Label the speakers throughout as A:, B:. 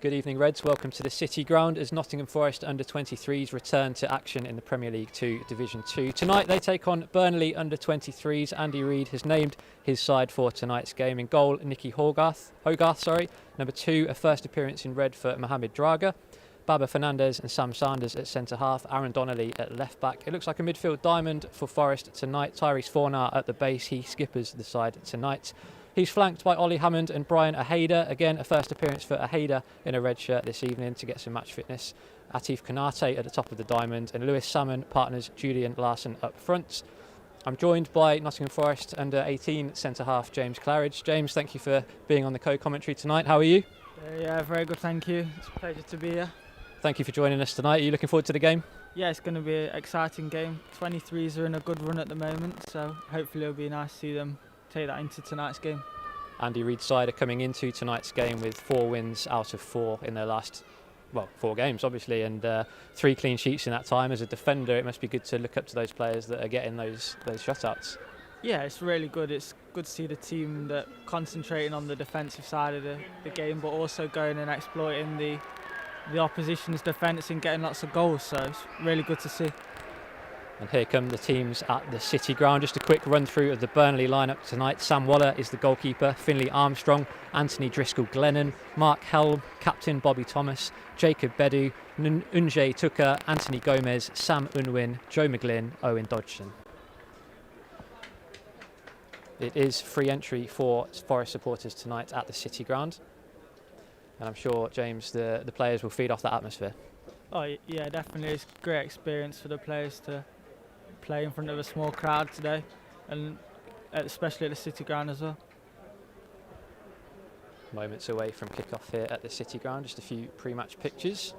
A: Good evening, Reds. Welcome to the City Ground as Nottingham Forest under-23s return to action in the Premier League 2 Division 2. Tonight they take on Burnley under-23s. Andy Reid has named his side for tonight's game. In goal, Nicky Hogarth. Number 2, a first appearance in red for Mohamed Draga. Baba Fernandez and Sam Sanders at centre-half. Aaron Donnelly at left-back. It looks like a midfield diamond for Forest tonight. Tyrese Fornah at the base. He skippers the side tonight. He's flanked by Ollie Hammond and Brian Aheda. Again, a first appearance for Aheda in a red shirt this evening to get some match fitness. Atif Kanate at the top of the diamond, and Lewis Salmon partners Julian Larson up front. I'm joined by Nottingham Forest under-18 centre-half James Claridge. James, thank you for being on the co-commentary tonight. How are you?
B: Yeah, very good, thank you. It's a pleasure to be here.
A: Thank you for joining us tonight. Are you looking forward to the game?
B: Yeah, it's going to be an exciting game. 23s are in a good run at the moment, so hopefully it'll be nice to see them take that into tonight's game.
A: Andy Reid's side are coming into tonight's game with 4 wins out of 4 in their last, 4 games obviously, and 3 clean sheets in that time. As a defender, it must be good to look up to those players that are getting those shutouts.
B: Yeah, it's really good. It's good to see the team that concentrating on the defensive side of the game, but also going and exploiting the opposition's defence and getting lots of goals, so it's really good to see.
A: And here come the teams at the City Ground. Just a quick run through of the Burnley lineup tonight. Sam Waller is the goalkeeper, Finley Armstrong, Anthony Driscoll-Glennon, Mark Helm, captain Bobby Thomas, Jacob Bedu, Unjay Tucker, Anthony Gomez, Sam Unwin, Joe McGlynn, Owen Dodgson. It is free entry for Forest supporters tonight at the City Ground. And I'm sure, James, the players will feed off that atmosphere.
B: Oh yeah, definitely. It's a great experience for the players to play in front of a small crowd today, and especially at the City Ground as well.
A: Moments away from kick-off here at the City Ground, just a few pre-match pictures.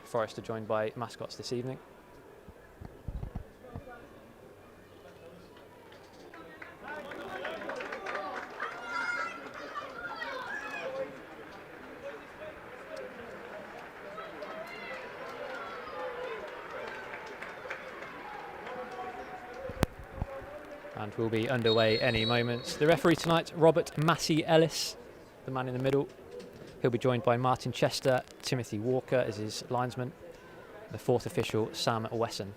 A: Forest are joined by mascots this evening. And we'll be underway any moment. The referee tonight, Robert Massey Ellis, the man in the middle. He'll be joined by Martin Chester, Timothy Walker as his linesman. The 4th official, Sam Wesson.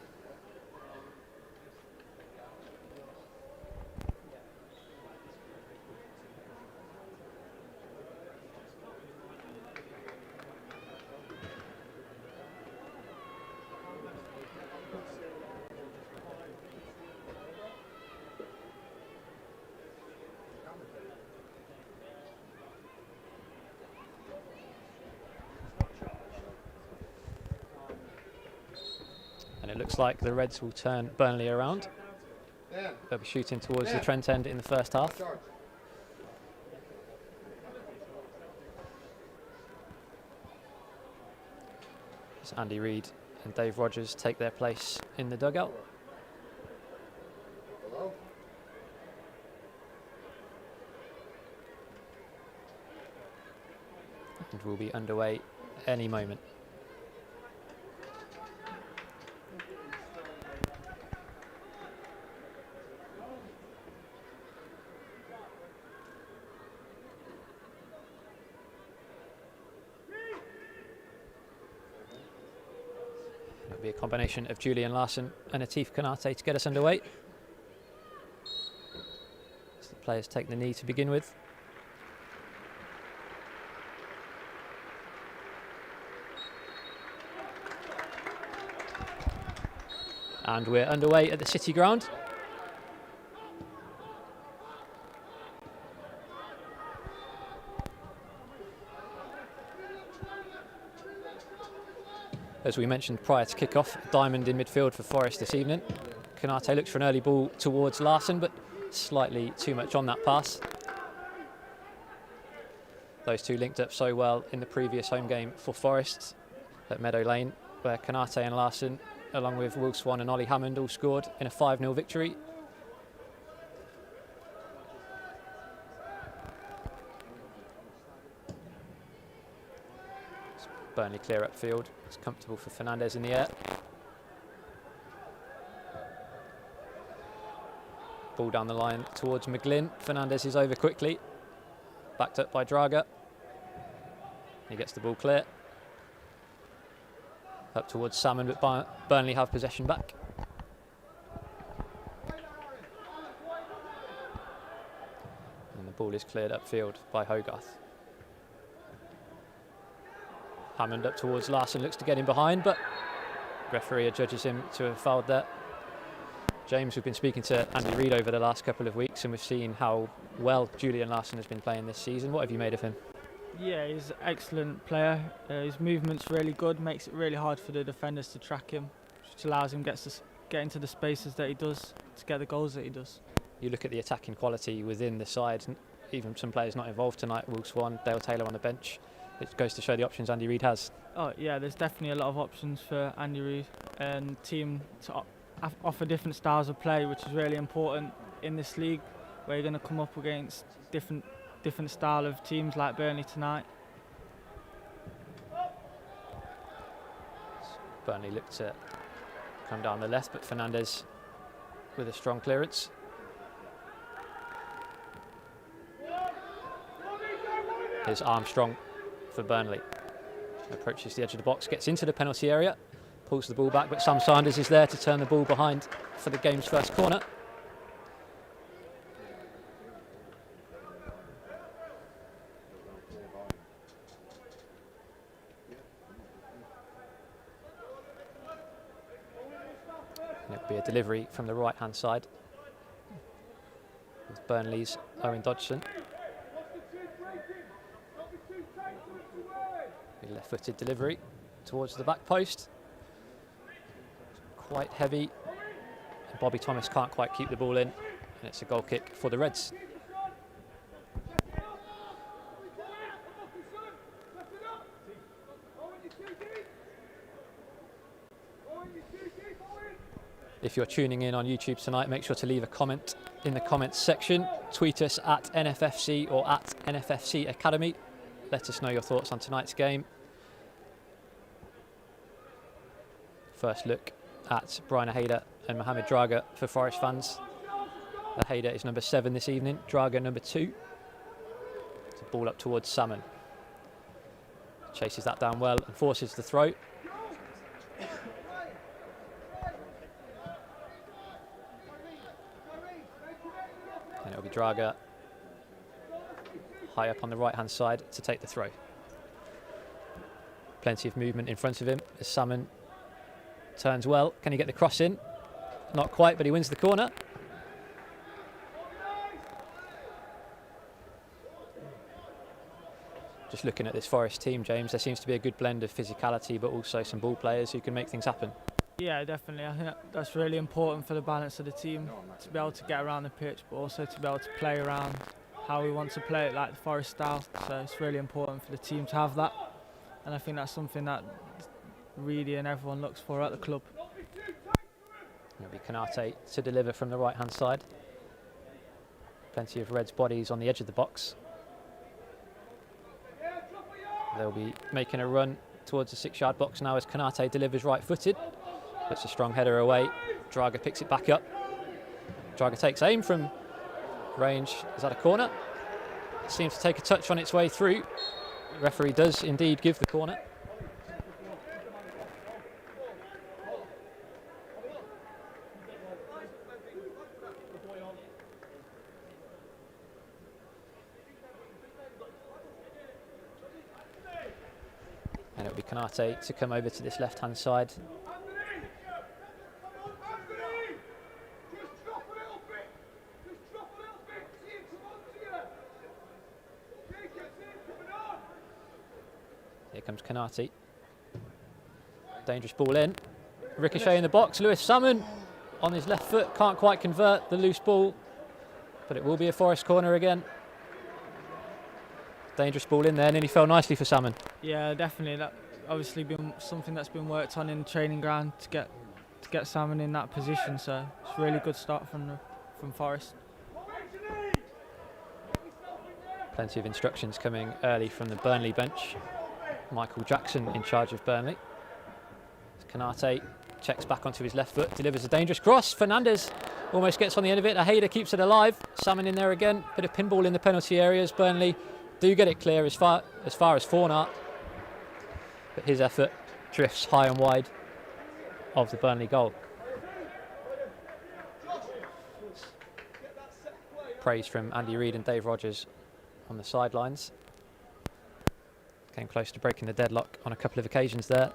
A: And it looks like the Reds will turn Burnley around. They'll be shooting towards the Trent end in the first half. As Andy Reid and Dave Rogers take their place in the dugout. And we'll be underway any moment. It'll be a combination of Julian Larson and Atif Kanate to get us underway. As the players take the knee to begin with. And we're underway at the City Ground. As we mentioned prior to kick-off, diamond in midfield for Forest this evening. Kanate looks for an early ball towards Larson, but slightly too much on that pass. Those two linked up so well in the previous home game for Forest at Meadow Lane, where Kanate and Larson, along with Will Swan and Ollie Hammond, all scored in a 5-0 victory. Burnley clear upfield. It's comfortable for Fernandez in the air. Ball down the line towards McGlynn. Fernandez is over quickly. backed up by Draga. He gets the ball clear. Up towards Salmon, but Burnley have possession back. And the ball is cleared upfield by Hogarth. Hammond up towards Larson, looks to get him behind, but referee adjudges him to have fouled there. James, we've been speaking to Andy Reid over the last couple of weeks, and we've seen how well Julian Larson has been playing this season. What have you made of him?
B: Yeah, he's an excellent player. His movement's really good, makes it really hard for the defenders to track him, which allows him to get into the spaces that he does to get the goals that he does.
A: You look at the attacking quality within the side, even some players not involved tonight, Will Swan, Dale Taylor on the bench. It goes to show the options Andy Reid has. Oh
B: yeah, there's definitely a lot of options for Andy Reid and team to offer different styles of play, which is really important in this league, where you're going to come up against different style of teams like Burnley tonight.
A: Burnley looked to come down the left, but Fernandez with a strong clearance. Here's Armstrong for Burnley. Approaches the edge of the box, gets into the penalty area, pulls the ball back, but Sam Sanders is there to turn the ball behind for the game's first corner. And it'll be a delivery from the right-hand side with Burnley's Owen Dodgson. A left-footed delivery towards the back post. Quite heavy. And Bobby Thomas can't quite keep the ball in, and it's a goal kick for the Reds. If you're tuning in on YouTube tonight, make sure to leave a comment in the comments section. Tweet us at NFFC or at NFFC Academy. Let us know your thoughts on tonight's game. First look at Brian Hayder and Mohamed Draga for Forest fans. Hayder is number 7 this evening, Draga number 2. It's a ball up towards Salmon. Chases that down well and forces the throw. And it'll be Draga high up on the right-hand side to take the throw. Plenty of movement in front of him as Salmon turns well. Can he get the cross in? Not quite, but he wins the corner. Just looking at this Forest team, James, there seems to be a good blend of physicality, but also some ball players who can make things happen.
B: Yeah, definitely. I think that's really important for the balance of the team, to be able to get around the pitch, but also to be able to play around how we want to play it, like the Forest style. So it's really important for the team to have that, and I think that's something that Reedy and everyone looks for at the club.
A: It'll be Kanate to deliver from the right-hand side. Plenty of Reds bodies on the edge of the box. They'll be making a run towards the 6-yard box now as Kanate delivers right-footed. Puts a strong header away. Draga picks it back up. Draga takes aim from range. Is that a corner? It seems to take a touch on its way through. The referee does indeed give the corner. And it'll be Kanate to come over to this left-hand side. Here comes Kanate. Dangerous ball in. Ricochet in the box. Lewis Salmon on his left foot. Can't quite convert the loose ball, but it will be a Forest corner again. Dangerous ball in there, and he fell nicely for Salmon.
B: Yeah, definitely. That obviously been something that's been worked on in the training ground to get Salmon in that position. So it's a really good start from Forest.
A: Plenty of instructions coming early from the Burnley bench. Michael Jackson in charge of Burnley. Kanate checks back onto his left foot, delivers a dangerous cross. Fernandez almost gets on the end of it. Hayder keeps it alive. Salmon in there again. Bit of pinball in the penalty areas. Burnley do get it clear as far as Fornart, but his effort drifts high and wide of the Burnley goal. Praise from Andy Reid and Dave Rogers on the sidelines. Came close to breaking the deadlock on a couple of occasions there.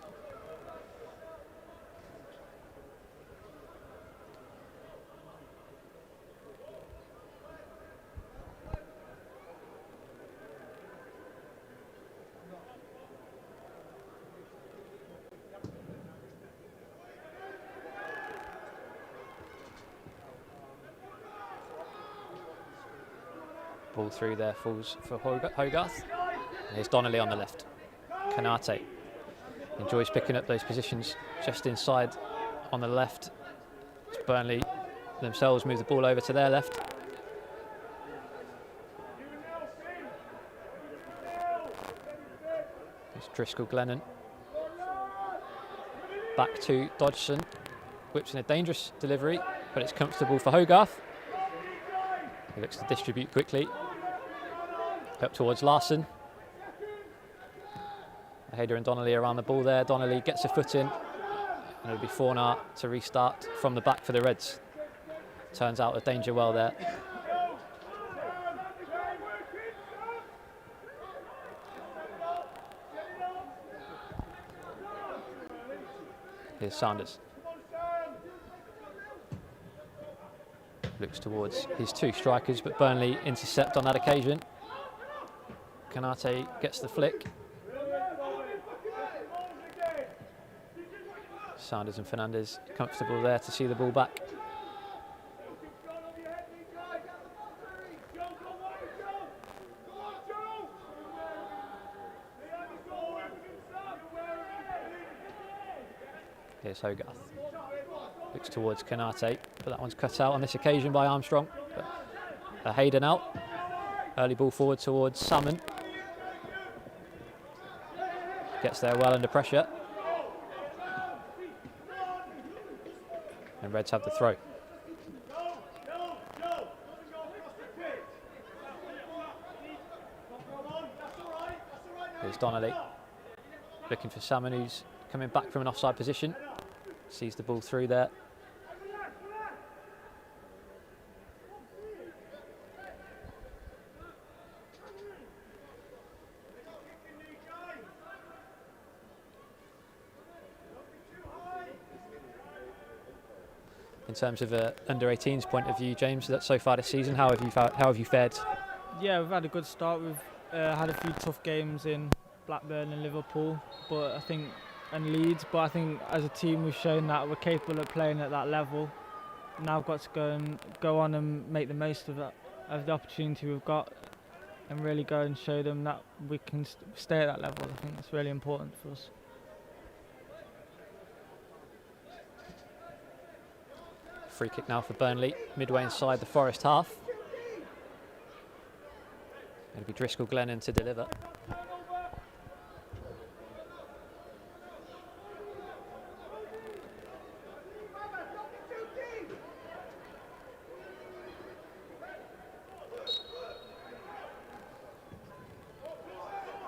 A: Ball through there, falls for Hogarth. And here's Donnelly on the left. Kanate enjoys picking up those positions just inside on the left. As Burnley themselves move the ball over to their left. It's Driscoll Glennon. Back to Dodgson. Whips in a dangerous delivery, but it's comfortable for Hogarth. He looks to distribute quickly. Up towards Larson. Hayder and Donnelly around the ball there. Donnelly gets a foot in. And it'll be Fornart to restart from the back for the Reds. Turns out a danger well there. Here's Sanders. Looks towards his two strikers, but Burnley intercept on that occasion. Kanate gets the flick. Sanders and Fernandez comfortable there to see the ball back. Here's Hogarth. Looks towards Kanate, but that one's cut out on this occasion by Armstrong. But Hayden out. Early ball forward towards Salmon. Gets there well under pressure. And Reds have the throw. Here's Donnelly. Looking for Salmon, who's coming back from an offside position. Sees the ball through there. In terms of an under-18s point of view, James, that so far this season, how have you fared?
B: Yeah, we've had a good start. We've had a few tough games in Blackburn and Liverpool, and Leeds. But I think as a team we've shown that we're capable of playing at that level. Now we've got to go on and make the most of that, of the opportunity we've got, and really go and show them that we can stay at that level. I think it's really important for us.
A: Free kick now for Burnley, midway inside the Forest half. It'll be Driscoll Glennon to deliver.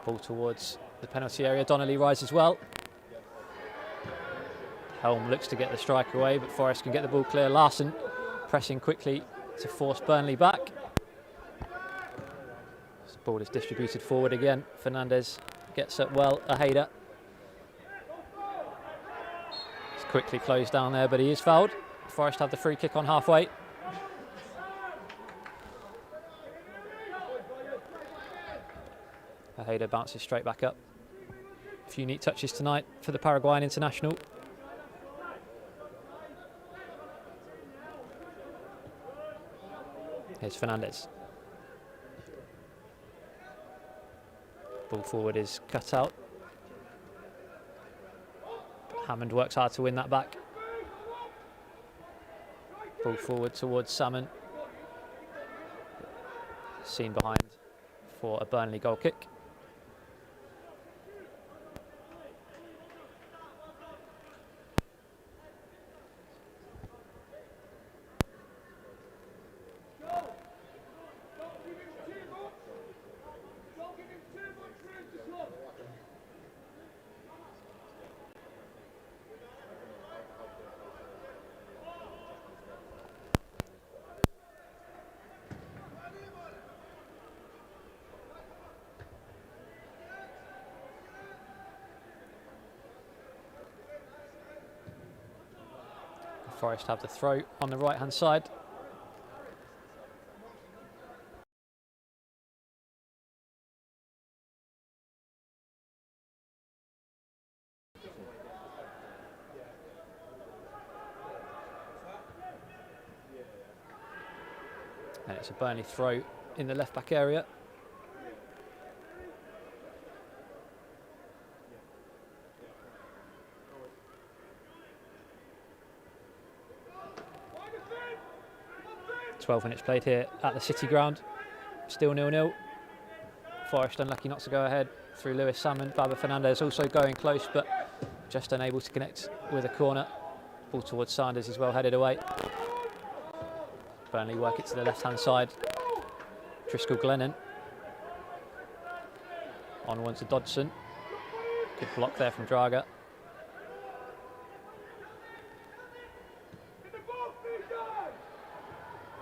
A: Ball towards the penalty area. Donnelly rises well. Helm looks to get the strike away, but Forest can get the ball clear. Larson pressing quickly to force Burnley back. This ball is distributed forward again. Fernandez gets up well. Hayder. It's quickly closed down there, but he is fouled. Forest have the free kick on halfway. Hayder bounces straight back up. A few neat touches tonight for the Paraguayan international. Here's Fernandez. Ball forward is cut out. Hammond works hard to win that back. Ball forward towards Salmon. Seen behind for a Burnley goal kick. Forest have the throw on the right hand side. And it's a Burnley throw in the left back area. .12 minutes played here at the City Ground. Still 0-0. Forest unlucky not to go ahead through Lewis Salmon. Baba Fernandez also going close, but just unable to connect with a corner. Ball towards Sanders is well headed away. Burnley work it to the left-hand side. Driscoll Glennon. On one to Dodson. Good block there from Draga.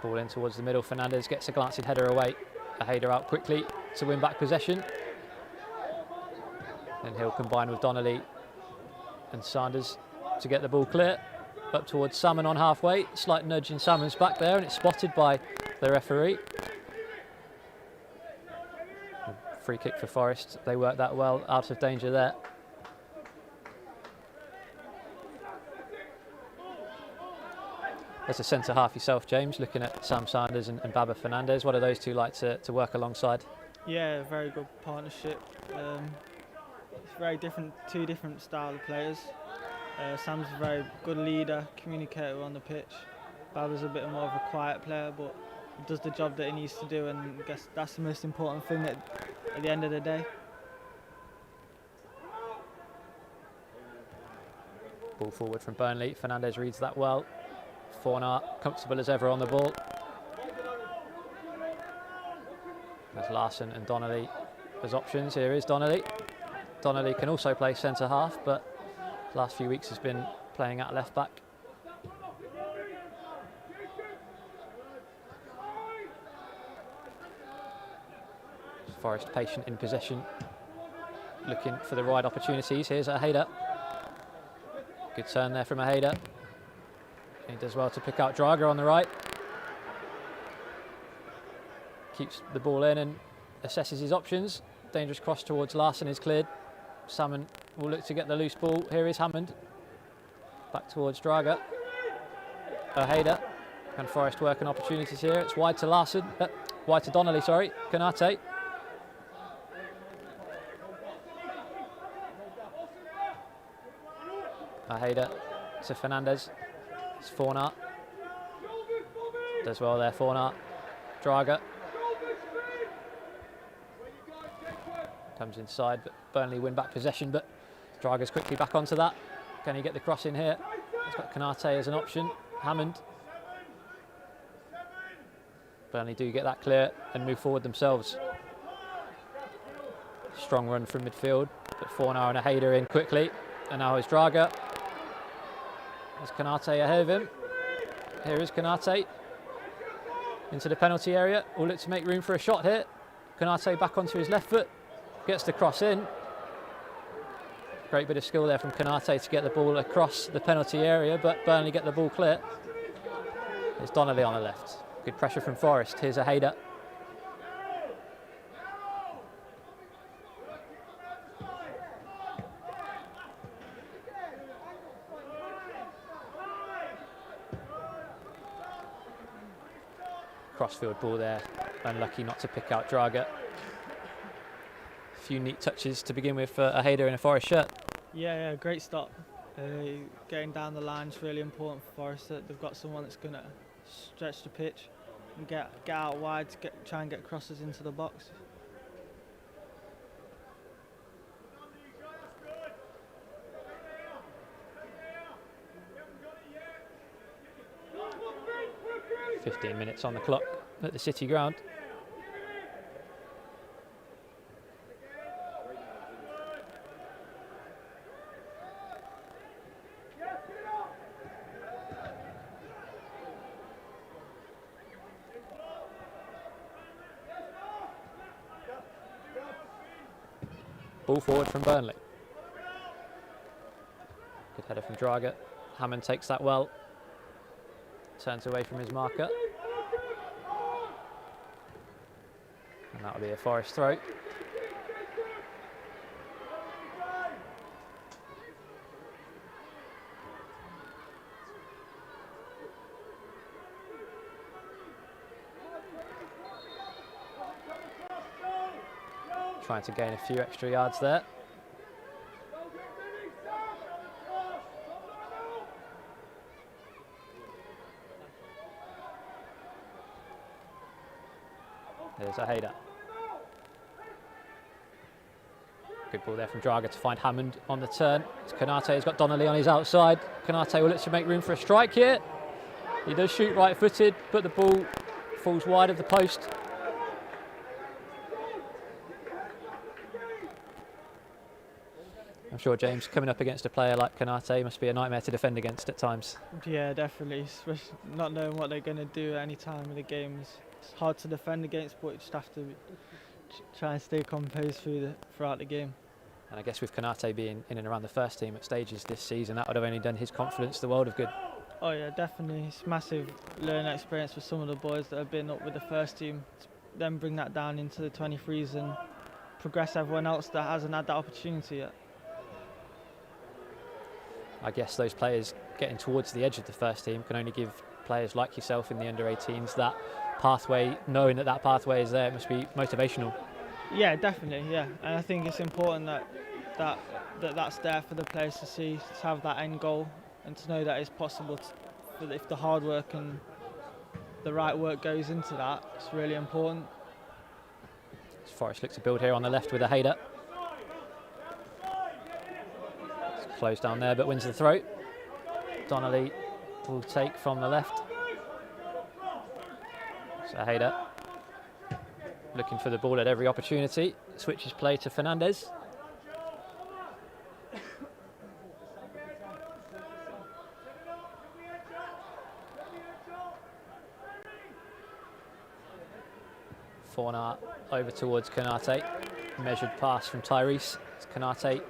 A: Ball in towards the middle. Fernandez gets a glancing header away. A header out quickly to win back possession. Then he'll combine with Donnelly and Sanders to get the ball clear. Up towards Salmon on halfway. Slight nudge in Salmon's back there, and it's spotted by the referee. Free kick for Forest. They worked that well, out of danger there. As a centre half yourself, James, looking at Sam Sanders and Baba Fernandez, what do those two like to work alongside?
B: Yeah, very good partnership. It's very different, two different style of players. Sam's a very good leader, communicator on the pitch. Baba's a bit more of a quiet player, but he does the job that he needs to do, and I guess that's the most important thing at the end of the day.
A: Ball forward from Burnley. Fernandez reads that well. Fornart comfortable as ever on the ball. There's Larson and Donnelly as options. Here is Donnelly. Donnelly can also play centre half, but last few weeks has been playing at left back. Forest patient in possession, looking for the right opportunities. Here's Ideagen. Good turn there from Ideagen. He does well to pick out Draga on the right. Keeps the ball in and assesses his options. Dangerous cross towards Larson is cleared. Salmon will look to get the loose ball. Here is Hammond. Back towards Draga. Ideagen. Can Forest work on opportunities here? It's wide to Larson. Wide to Donnelly, sorry. Konate. Ideagen to Fernandez. It's Fornart. Does well there, Fornart. Draga. Comes inside, but Burnley win back possession, but Draga's quickly back onto that. Can he get the cross in here? He's got Konate as an option. Hammond. Burnley do get that clear and move forward themselves. Strong run from midfield, but Fornart and Ideagen in quickly. And now is Draga. There's Konate ahead of him. Here is Konate. Into the penalty area. Will look to make room for a shot here. Konate back onto his left foot. Gets the cross in. Great bit of skill there from Konate to get the ball across the penalty area, but Burnley get the ball clear. There's Donnelly on the left. Good pressure from Forest. Here's Ideagen. Crossfield ball there. Unlucky not to pick out Draga. Few neat touches to begin with for Ideagen in a Forest shirt.
B: Yeah, great stop. Getting down the line is really important for Forest. That they've got someone that's going to stretch the pitch and get out wide to try and get crosses into the box.
A: .15 minutes on the clock at the City Ground. Ball forward from Burnley. Good header from Draga. Hammond takes that well. turns away from his marker. And that'll be a Forest throw. Trying to gain a few extra yards there. There's Ideagen. Good ball there from Draga to find Hammond on the turn. Konate has got Donnelly on his outside. Konate will look to make room for a strike here. He does shoot right-footed, but the ball falls wide of the post. I'm sure, James, coming up against a player like Konate must be a nightmare to defend against at times.
B: Yeah, definitely. Especially not knowing what they're going to do at any time in the games. It's hard to defend against, but you just have to try and stay composed throughout the game.
A: And I guess with Konate being in and around the first team at stages this season, that would have only done his confidence the world of good.
B: Oh yeah, definitely. It's massive learning experience for some of the boys that have been up with the first team. Then bring that down into the 23s and progress everyone else that hasn't had that opportunity yet.
A: I guess those players getting towards the edge of the first team can only give players like yourself in the under-18s that pathway, knowing that that pathway is there. It must be motivational. Yeah,
B: definitely, yeah. And I think it's important that's there for the players to see, to have that end goal and to know that it's possible if the hard work and the right work goes into that. It's really important.
A: Forest looks to build here on the left with Ideagen. Closed down there, but wins the throw. Donnelly will take from the left. So Ideagen looking for the ball at every opportunity. Switches play to Fernandez. Fornart over towards Konate. Measured pass from Tyrese. It's Konate.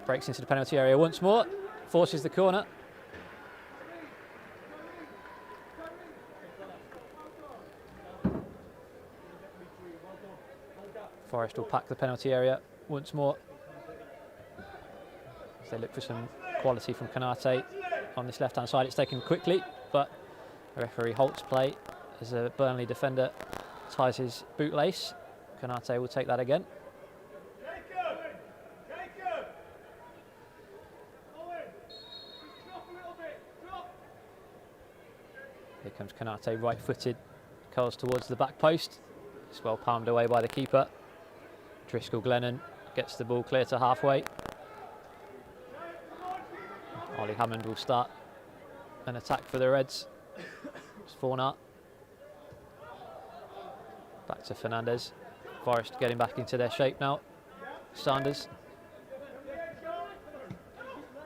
A: Breaks into the penalty area once more, forces the corner. Forest will pack the penalty area once more. As they look for some quality from Konate on this left-hand side. It's taken quickly, but the referee halts play as a Burnley defender ties his bootlace. Konate will take that again. Here comes Konate, right-footed, curls towards the back post. It's well palmed away by the keeper. Driscoll Glennon gets the ball clear to halfway. Ollie Hammond will start an attack for the Reds. It's Fornart. Back to Fernandez. Forest getting back into their shape now. Sanders.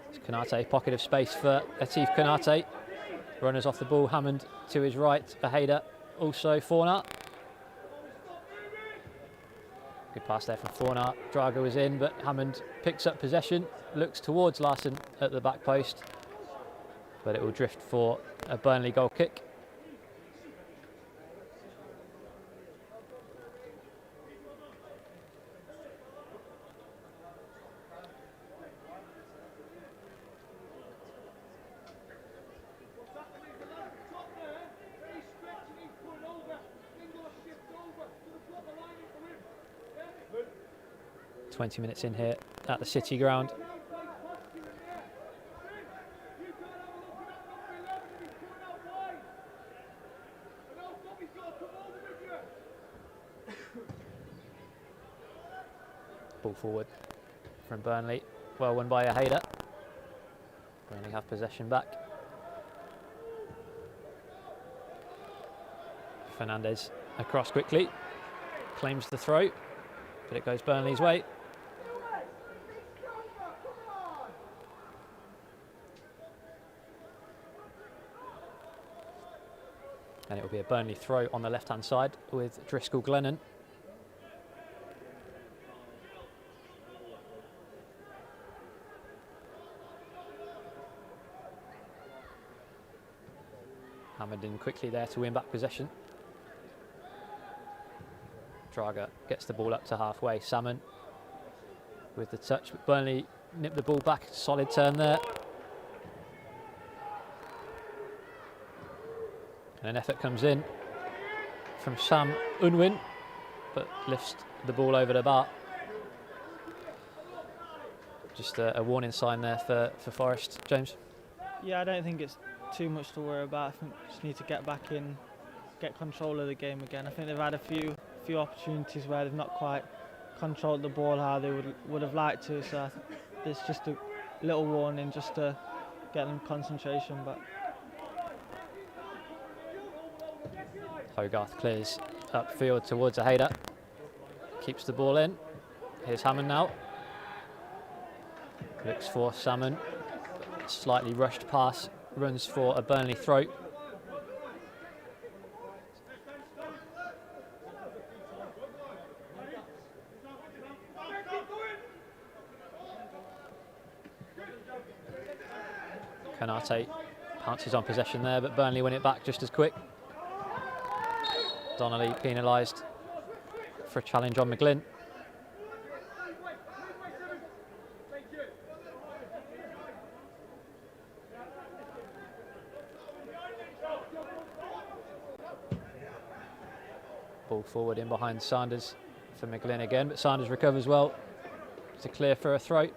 A: It's Konate, pocket of space for Atif Konate. Runners off the ball, Hammond to his right, Ideagen, also Fornart. Good pass there from Fornart. Draga was in, but Hammond picks up possession, looks towards Larson at the back post, but it will drift for a Burnley goal kick. ...20 minutes in here at the City ground. Ball forward from Burnley. Well won by Ideagen. Burnley have possession back. Fernandez across quickly. Claims the throw, but it goes Burnley's way. And it will be a Burnley throw on the left-hand side with Driscoll Glennon. Hammond in quickly there to win back possession. Draga gets the ball up to halfway. Salmon with the touch, but Burnley nip the ball back. Solid turn there. And an effort comes in from Sam Unwin, but lifts the ball over the bar. Just a warning sign there for Forest, James.
B: Yeah, I don't think it's too much to worry about. I think we just need to get back in, get control of the game again. I think they've had a few opportunities where they've not quite controlled the ball how they would have liked to. So I think there's just a little warning just to get them concentration back.
A: Hogarth clears upfield towards a header. Keeps the ball in. Here's Hammond now. Looks for Salmon. Slightly rushed pass. Runs for a Burnley throw. Konate pounces on possession there, but Burnley win it back just as quick. Donnelly penalised for a challenge on McGlynn. Ball forward in behind Sanders for McGlynn again, but Sanders recovers well to clear for a throw.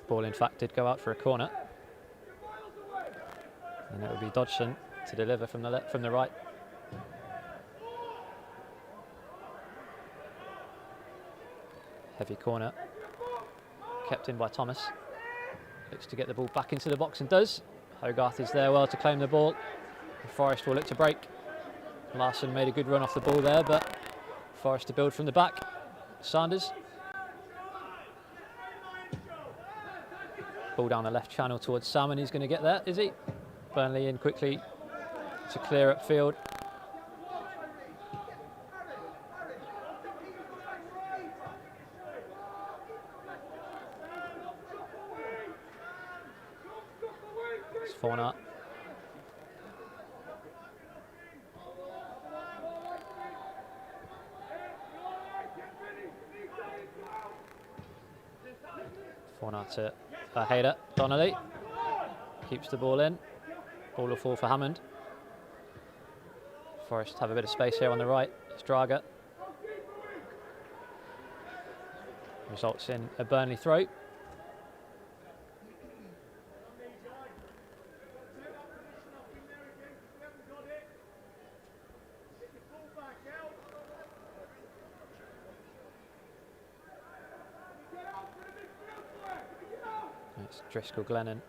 A: Ball in fact did go out for a corner, and it would be Dodgson to deliver from the right. Heavy corner, kept in by Thomas. Looks to get the ball back into the box and does. Hogarth is there well to claim the ball. Forest will look to break. Larson made a good run off the ball there, but Forest to build from the back. Sanders. Ball down the left channel towards Salmon. He's going to get there, is he? Burnley in quickly to clear upfield. It's Fauna. Fauna to Hayder. Donnelly keeps the ball in. Ball will fall for Hammond. Forest have a bit of space here on the right. It's Draga. Results in a Burnley throw. It's Driscoll Glennon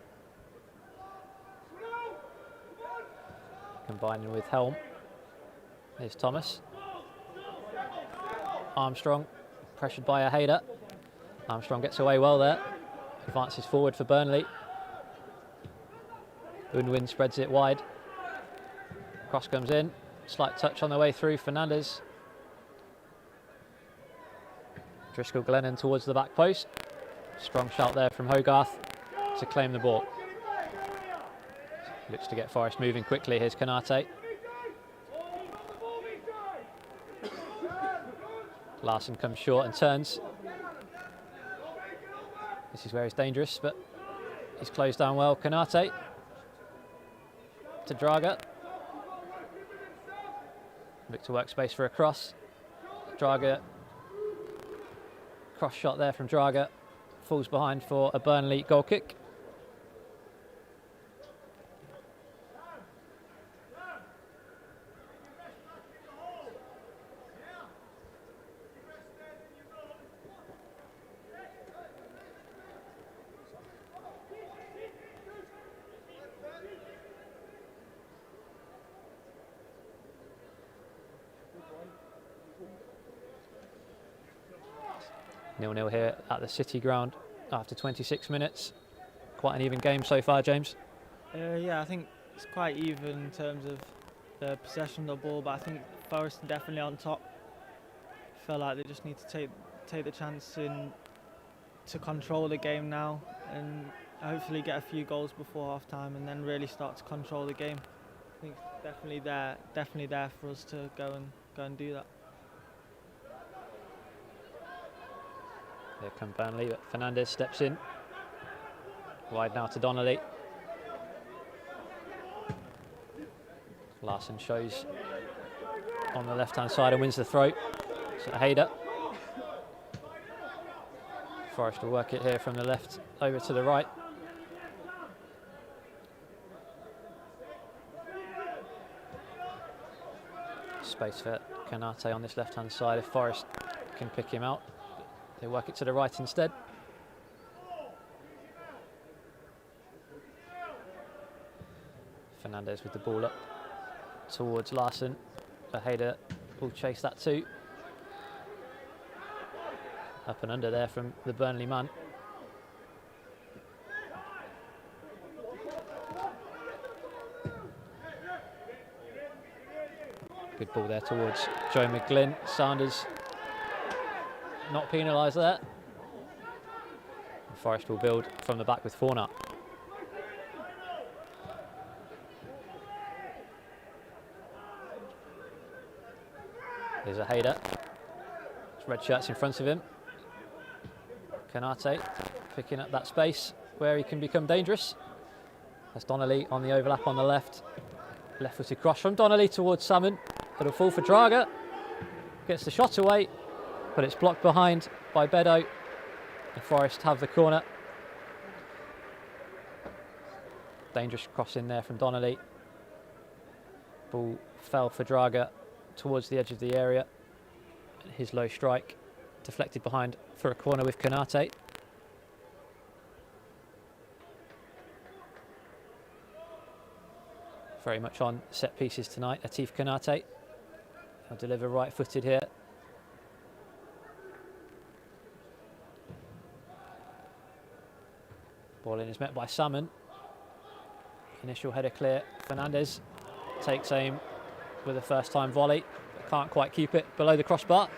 A: combining with Helm. Here's Thomas. Armstrong pressured by a Hayder. Armstrong gets away well there. Advances forward for Burnley. Unwin spreads it wide. Cross comes in. Slight touch on the way through. Fernandez. Driscoll Glennon towards the back post. Strong shout there from Hogarth to claim the ball. Looks to get Forest moving quickly. Here's Konate. Larson comes short and turns. This is where he's dangerous, but he's closed down well. Konate to Draga. Look to work space for a cross. Draga. Cross shot there from Draga. Falls behind for a Burnley goal kick. Nil-nil here at the City Ground after 26 minutes. Quite an even game so far, James.
B: Yeah, I think it's quite even in terms of the possession of the ball, but I think Forest are definitely on top. Feel like they just need to take the chance to control the game now and hopefully get a few goals before half time and then really start to control the game. I think it's definitely there for us to go and do that.
A: Here come Burnley, but Fernandez steps in. Wide now to Donnelly. Larson shows on the left-hand side and wins the throw. So Hayder. Forest will work it here from the left over to the right. Space for Kanate on this left-hand side if Forest can pick him out. They work it to the right instead. Fernandez with the ball up towards Larson. Hayder will chase that too. Up and under there from the Burnley man. Good ball there towards Joe McGlynn. Sanders not penalised there. And Forest will build from the back with Fornat. There's a Hayder. Red shirts in front of him. Kanate picking up that space where he can become dangerous. That's Donnelly on the overlap on the left. Left-footed cross from Donnelly towards Salmon. It'll fall for Draga. Gets the shot away, but it's blocked behind by Bedo. And Forest have the corner. Dangerous cross in there from Donnelly. Ball fell for Draga towards the edge of the area. His low strike deflected behind for a corner with Kanate. Very much on set pieces tonight. Atif Kanate will deliver right-footed here. Ball in is met by Salmon. Initial header clear. Fernandez takes aim with a first-time volley, but can't quite keep it below the crossbar.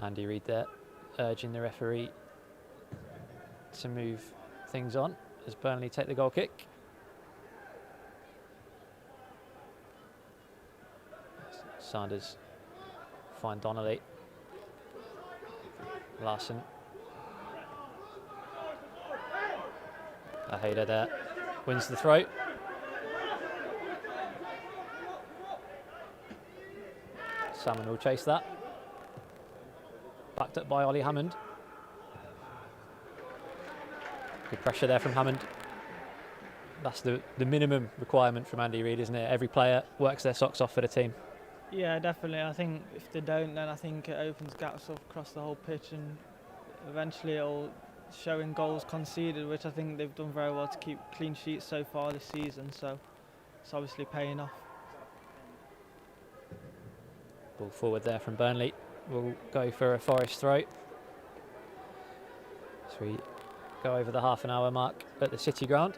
A: Andy Reid there, urging the referee to move things on as Burnley take the goal kick. Sanders find Donnelly. Larson. Hayder there, wins the throw. Salmon will chase that. Backed up by Ollie Hammond. Good pressure there from Hammond. That's the minimum requirement from Andy Reid, isn't it? Every player works their socks off for the team.
B: Yeah, definitely. I think if they don't, then I think it opens gaps up across the whole pitch, and eventually it'll show in goals conceded, which I think they've done very well to keep clean sheets so far this season. So it's obviously paying off.
A: Ball forward there from Burnley. We'll go for a Forest throw. So we go over the half-an-hour mark at the City Ground.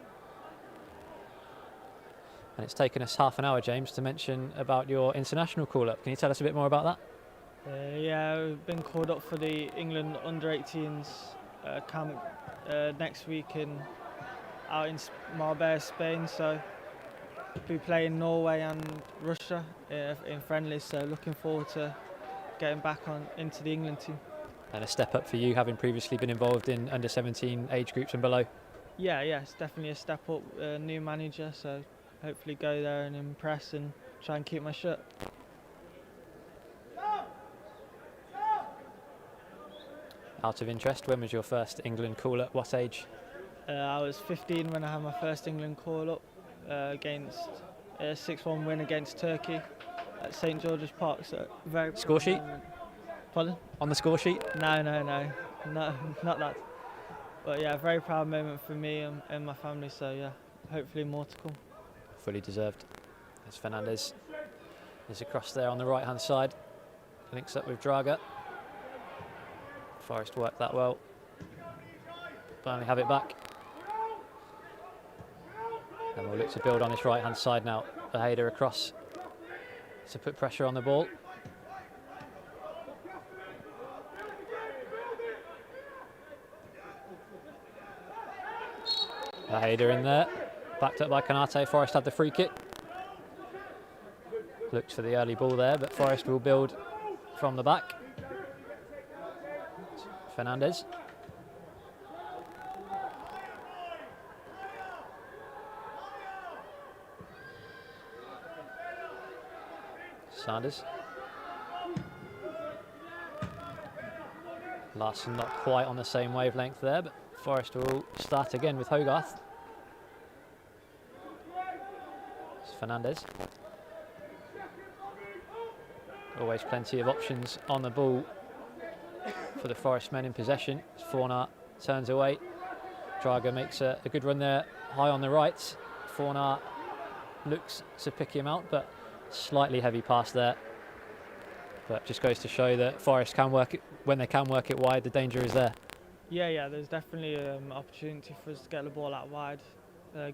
A: And it's taken us half an hour, James, to mention about your international call-up. Can you tell us a bit more about
B: that? Yeah, we've been called up for the England under-18s camp next week out in Marbella, Spain. So we'll be playing Norway and Russia in friendlies. So looking forward to getting back into the England team.
A: And a step up for you, having previously been involved in under-17 age groups and below.
B: Yeah, it's definitely a step up. New manager, so hopefully go there and impress and try and keep my shirt.
A: Out of interest, when was your first England call-up? What age?
B: I was 15 when I had my first England call-up against a 6-1 win against Turkey. at St George's Park. So very
A: Score sheet?
B: moment. Pardon?
A: On the score sheet?
B: No, not that. But yeah, very proud moment for me and my family. So yeah, hopefully more to come.
A: Fully deserved. There's Fernandez. He's across there on the right hand side. Links up with Draga. Forest worked that well. Burnley have it back. And we'll look to build on this right hand side now. Ideagen across to put pressure on the ball. Ideagen in there, backed up by Konate. Forest had the free kick. Looked for the early ball there, but Forest will build from the back. Fernandez. Sanders. Larson not quite on the same wavelength there, but Forest will start again with Hogarth. It's Fernandez. Always plenty of options on the ball for the Forest men in possession. Fornart turns away. Draga makes a good run there, high on the right. Fornart looks to pick him out, but slightly heavy pass there. But just goes to show that Forest can work it, when they can work it wide, the danger is there.
B: Yeah, there's definitely an opportunity for us to get the ball out wide,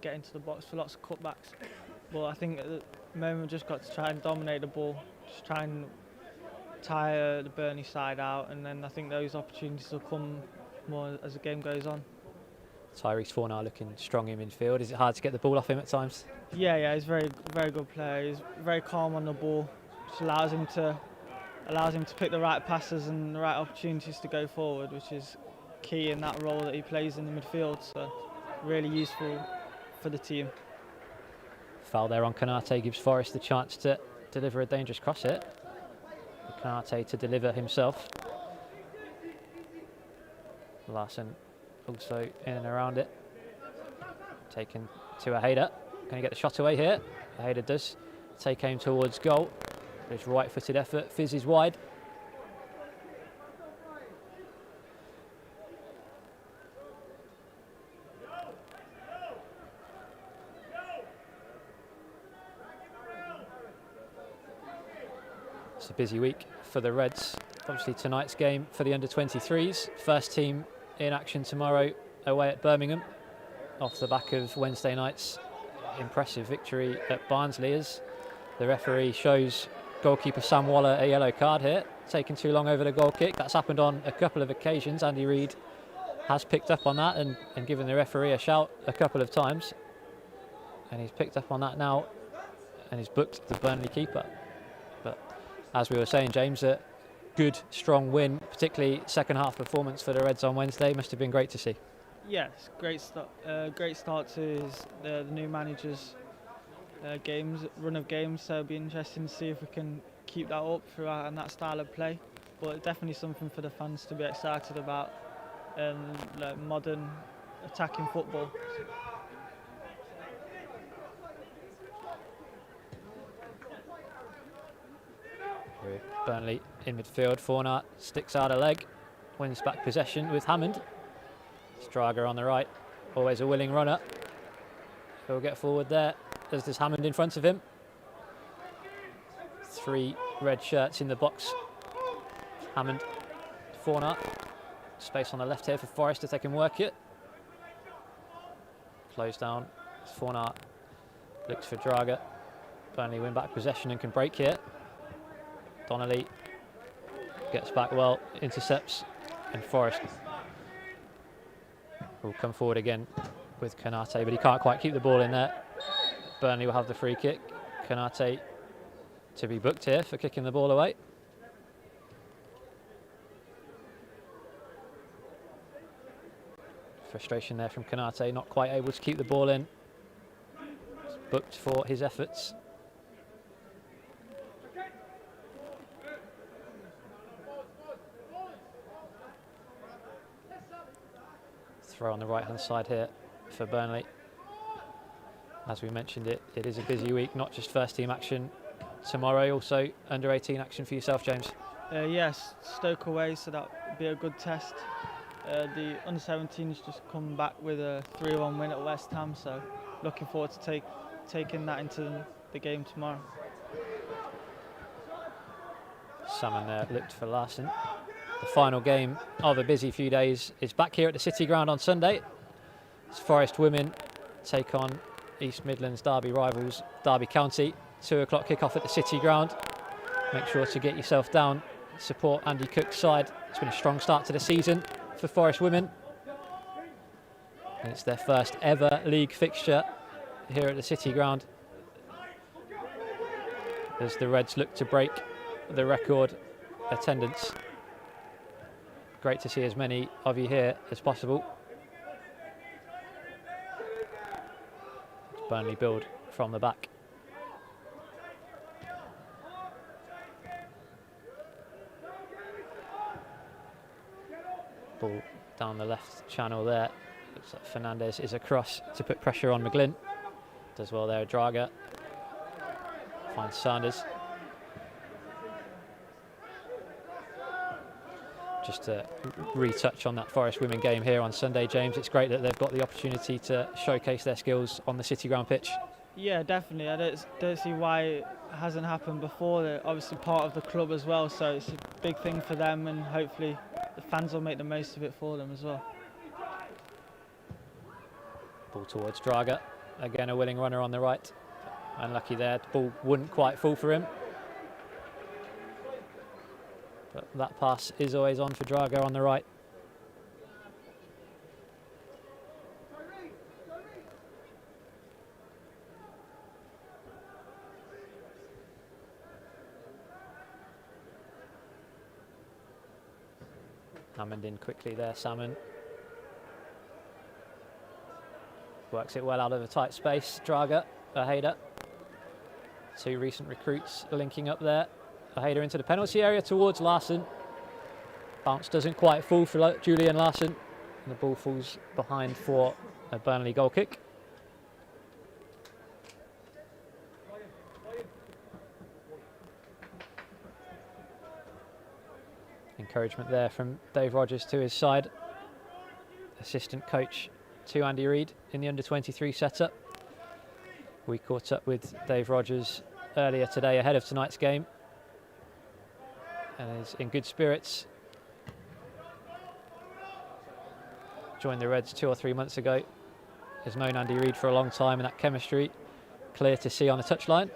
B: get into the box for lots of cutbacks. But I think at the moment we've just got to try and dominate the ball, just try and tire the Burnley side out, and then I think those opportunities will come more as the game goes on.
A: Tyrese Fornart looking strong in midfield. Is it hard to get the ball off him at times?
B: Yeah, he's very good player. He's very calm on the ball, which allows him to pick the right passes and the right opportunities to go forward, which is key in that role that he plays in the midfield. So really useful for the team.
A: Foul there on Konate gives Forest the chance to deliver a dangerous cross hit. Konate to deliver himself. Larson also in and around it. Taken to Ideagen. Can he get the shot away here? Ideagen does. Take aim towards goal. His right-footed effort fizzes wide. It's a busy week for the Reds. Obviously tonight's game for the under-23s. First team in action tomorrow away at Birmingham, off the back of Wednesday night's impressive victory at Barnsley, as the referee shows goalkeeper Sam Waller a yellow card here, taking too long over the goal kick. That's happened on a couple of occasions. Andy Reid has picked up on that and given the referee a shout a couple of times, and he's picked up on that now and he's booked the Burnley keeper. But as we were saying, James, a good strong win, particularly second half performance for the Reds on Wednesday. Must have been great to see.
B: Yes, great start to the new manager's run of games. So it'll be interesting to see if we can keep that up throughout and that style of play. But definitely something for the fans to be excited about, like modern attacking football.
A: Burnley in midfield. Fornart sticks out a leg, wins back possession with Hammond. Draga on the right, always a willing runner. He'll get forward there, as does Hammond in front of him. 3 red shirts in the box. Hammond, Fornart. Space on the left here for Forest if they can work it. Close down. Fornart looks for Draga. Burnley win back possession and can break here. Donnelly gets back well, intercepts, and Forest will come forward again with Konate, but he can't quite keep the ball in there. Burnley will have the free kick. Konate to be booked here for kicking the ball away. Frustration there from Konate, not quite able to keep the ball in. He's booked for his efforts. Throw on the right hand side here for Burnley. As we mentioned, it is a busy week, not just first team action tomorrow. Also under 18 action for yourself, James.
B: Yes, Stoke away, so that'll be a good test. The under-17s just come back with a 3-1 win at West Ham, so looking forward to taking that into the game tomorrow.
A: Salmon there looked for Larson. The final game of a busy few days is back here at the City Ground on Sunday. As Forest women take on East Midlands Derby rivals Derby County. 2 o'clock kick-off at the City Ground. Make sure to get yourself down, support Andy Cook's side. It's been a strong start to the season for Forest women. And it's their first ever league fixture here at the City Ground, as the Reds look to break the record attendance. Great to see as many of you here as possible. Burnley build from the back. Ball down the left channel there. Looks like Fernandez is across to put pressure on McGlynn. Does well there, Draga. Finds Sanders. Just to retouch on that Forest women game here on Sunday, James, it's great that they've got the opportunity to showcase their skills on the City Ground pitch. Yeah,
B: definitely. I don't see why it hasn't happened before. They're obviously part of the club as well, so it's a big thing for them, and hopefully the fans will make the most of it for them as well.
A: Ball towards Draga. Again, a willing runner on the right. Unlucky there, the ball wouldn't quite fall for him. But that pass is always on for Draga on the right. Hammond in quickly there, Salmon. Works it well out of a tight space. Draga, Ojeda. 2 recent recruits linking up there. Ojeda into the penalty area towards Larson. Bounce doesn't quite fall for Julian Larson. And the ball falls behind for a Burnley goal kick. Encouragement there from Dave Rogers to his side. Assistant coach to Andy Reid in the under-23 setup. We caught up with Dave Rogers earlier today ahead of tonight's game, and is in good spirits. Joined the Reds 2 or 3 months ago. Has known Andy Reid for a long time, and that chemistry clear to see on the touchline.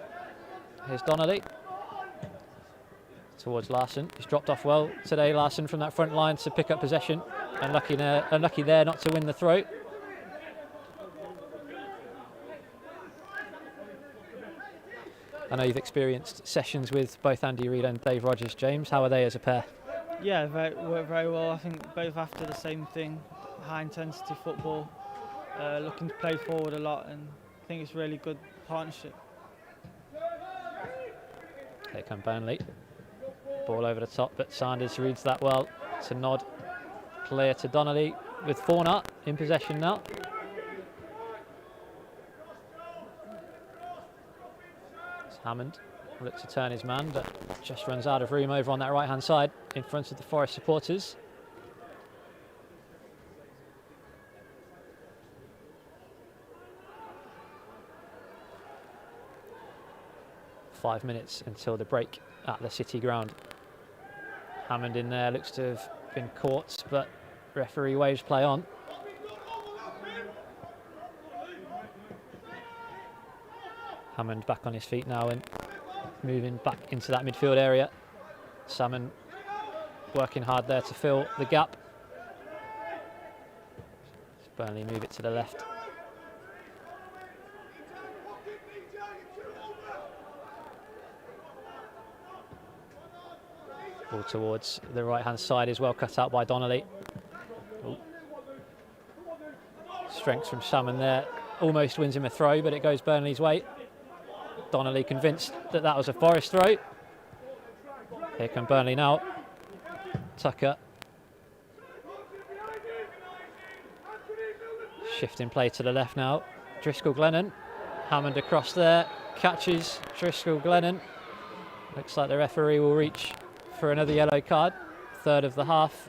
A: Here's Donnelly towards Larson. He's dropped off well today, Larson, from that front line to pick up possession. Unlucky there not to win the throw. I know you've experienced sessions with both Andy Reid and Dave Rogers, James. How are they as a pair?
B: Yeah, work very well. I think both after the same thing, high intensity football, looking to play forward a lot, and I think it's a really good partnership.
A: Here come Burnley. Ball over the top, but Sanders reads that well to nod. Clear to Donnelly with Fornart in possession now. Hammond looks to turn his man, but just runs out of room over on that right-hand side in front of the Forest supporters. Five minutes until the break at the City Ground. Hammond in there looks to have been caught, but referee waves play on. Hammond back on his feet now and moving back into that midfield area. Salmon working hard there to fill the gap. Burnley move it to the left. Ball towards the right-hand side is well cut out by Donnelly. Ooh. Strength from Salmon there. Almost wins him a throw, but it goes Burnley's way. Donnelly convinced that that was a Forest throw. Here come Burnley now. Tucker. Shifting play to the left now. Driscoll Glennon. Hammond across there. Catches Driscoll Glennon. Looks like the referee will reach for another yellow card, third of the half.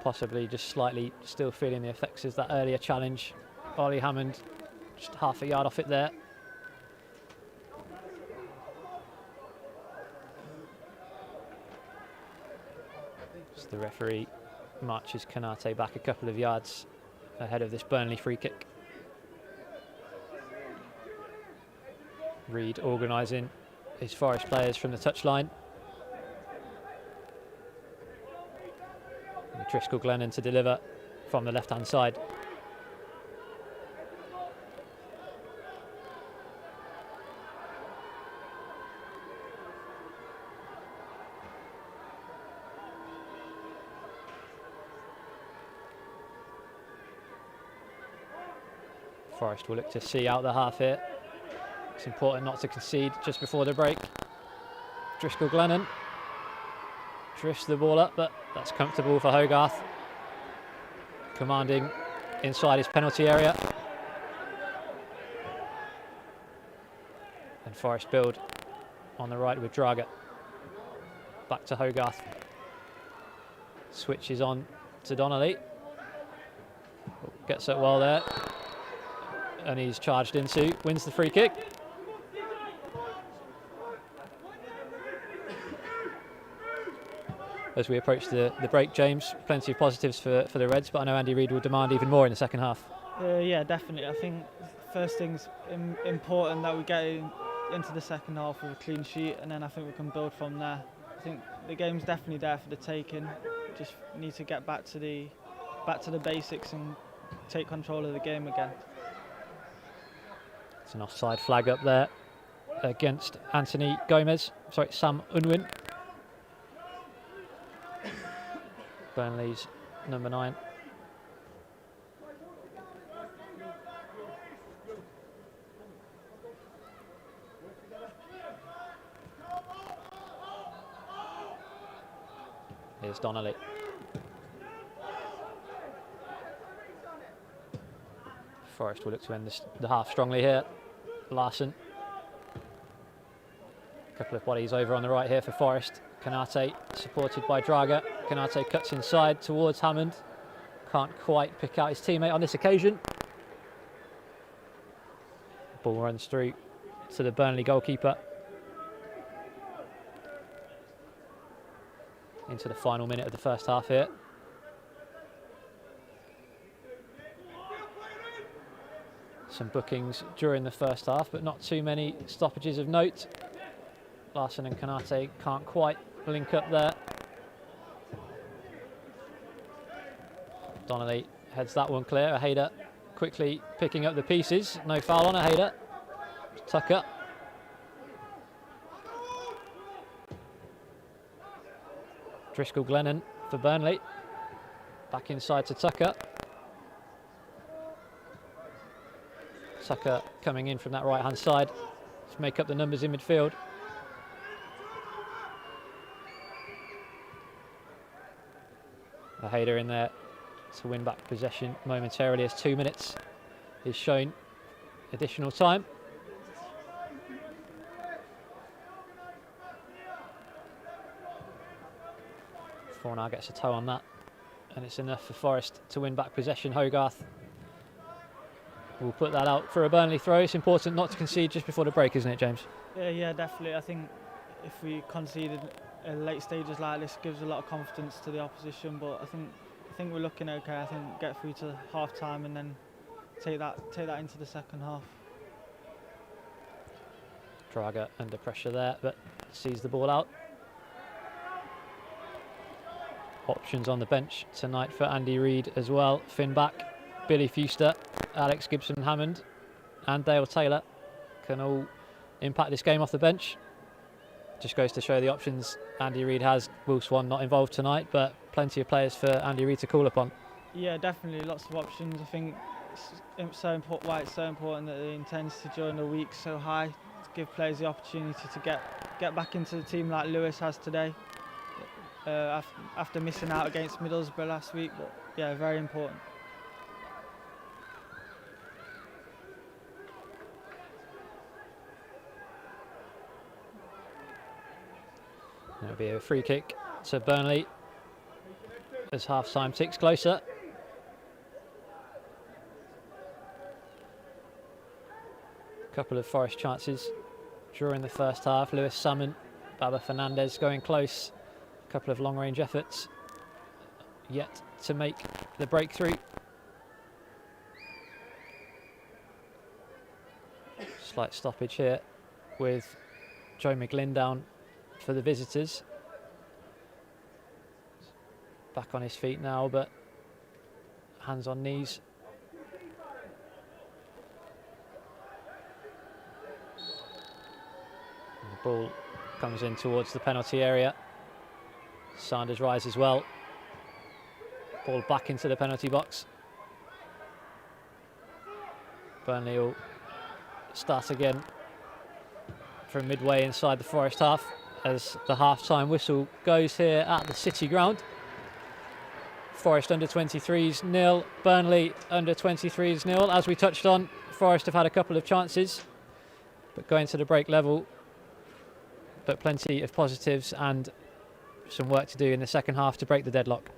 A: Possibly just slightly still feeling the effects of that earlier challenge. Ollie Hammond just half a yard off it there. As the referee marches Kanate back a couple of yards ahead of this Burnley free kick. Reid organising his Forest players from the touchline. And Driscoll Glennon to deliver from the left-hand side. Forest will look to see out the half here. It's important not to concede just before the break. Driscoll Glennon drifts the ball up, but that's comfortable for Hogarth. Commanding inside his penalty area. And Forest build on the right with Draga. Back to Hogarth. Switches on to Donnelly. Gets it well there. And he's charged into, wins the free kick. As we approach the break, James, plenty of positives for the Reds, but I know Andy Reid will demand even more in the second half.
B: Yeah, definitely. I think first thing's important that we get into the second half with a clean sheet, and then I think we can build from there. I think the game's definitely there for the taking. Just need to get back to the basics and take control of the game again.
A: It's an offside flag up there against Sam Unwin. Burnley's number 9. Here's Donnelly. Forest will look to end the half strongly here. Larson. A couple of bodies over on the right here for Forest. Kanate supported by Draga. Kanate cuts inside towards Hammond. Can't quite pick out his teammate on this occasion. Ball runs through to the Burnley goalkeeper. Into the final minute of the first half here. Some bookings during the first half, but not too many stoppages of note. Larson and Kanate can't quite link up there. Donnelly heads that one clear. Hayder quickly picking up the pieces. No foul on Hayder. Tucker. Driscoll Glennon for Burnley. Back inside to Tucker. Tucker coming in from that right-hand side to make up the numbers in midfield. A Hayder in there to win back possession momentarily as 2 minutes is shown additional time. Fornah gets a toe on that, and it's enough for Forest to win back possession. Hogarth will put that out for a Burnley throw. It's important not to concede just before the break, isn't it, James?
B: Yeah, definitely. I think if we conceded in late stages like this, gives a lot of confidence to the opposition. But I think we're looking okay. I think get through to half time and then take that into the second half.
A: Draga under pressure there, but sees the ball out. Options on the bench tonight for Andy Reid as well. Finn Back, Billy Fuster, Alex Gibson-Hammond and Dale Taylor can all impact this game off the bench. Just goes to show the options Andy Reid has. Will Swan not involved tonight, but plenty of players for Andy Reid to call upon. Yeah,
B: definitely lots of options. I think it's so important why it's so important that the intensity during the week so high to give players the opportunity to get back into the team like Lewis has today. After missing out against Middlesbrough last week, but Yeah, very important.
A: It'll be a free kick to Burnley as half-time ticks closer. A couple of Forest chances during the first half. Lewis Salmon, Baba Fernandez going close. A couple of long-range efforts yet to make the breakthrough. Slight stoppage here with Joe McGlynn down for the visitors. Back on his feet now, but hands on knees. And the ball comes in towards the penalty area. Sanders rises well. Ball back into the penalty box. Burnley will start again from midway inside the Forest half as the half-time whistle goes here at the City Ground. Forest under 23s 0, Burnley under 23s 0. As we touched on, Forest have had a couple of chances, but going to the break level, but plenty of positives and some work to do in the second half to break the deadlock.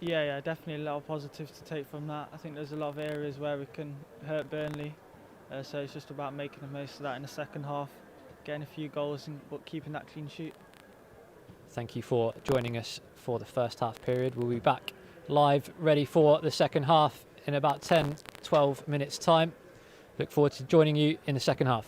B: Yeah, definitely a lot of positives to take from that. I think there's a lot of areas where we can hurt Burnley, so it's just about making the most of that in the second half, getting a few goals but keeping that clean sheet.
A: Thank you for joining us for the first half period. We'll be back live, ready for the second half in about 10-12 minutes time. Look forward to joining you in the second half.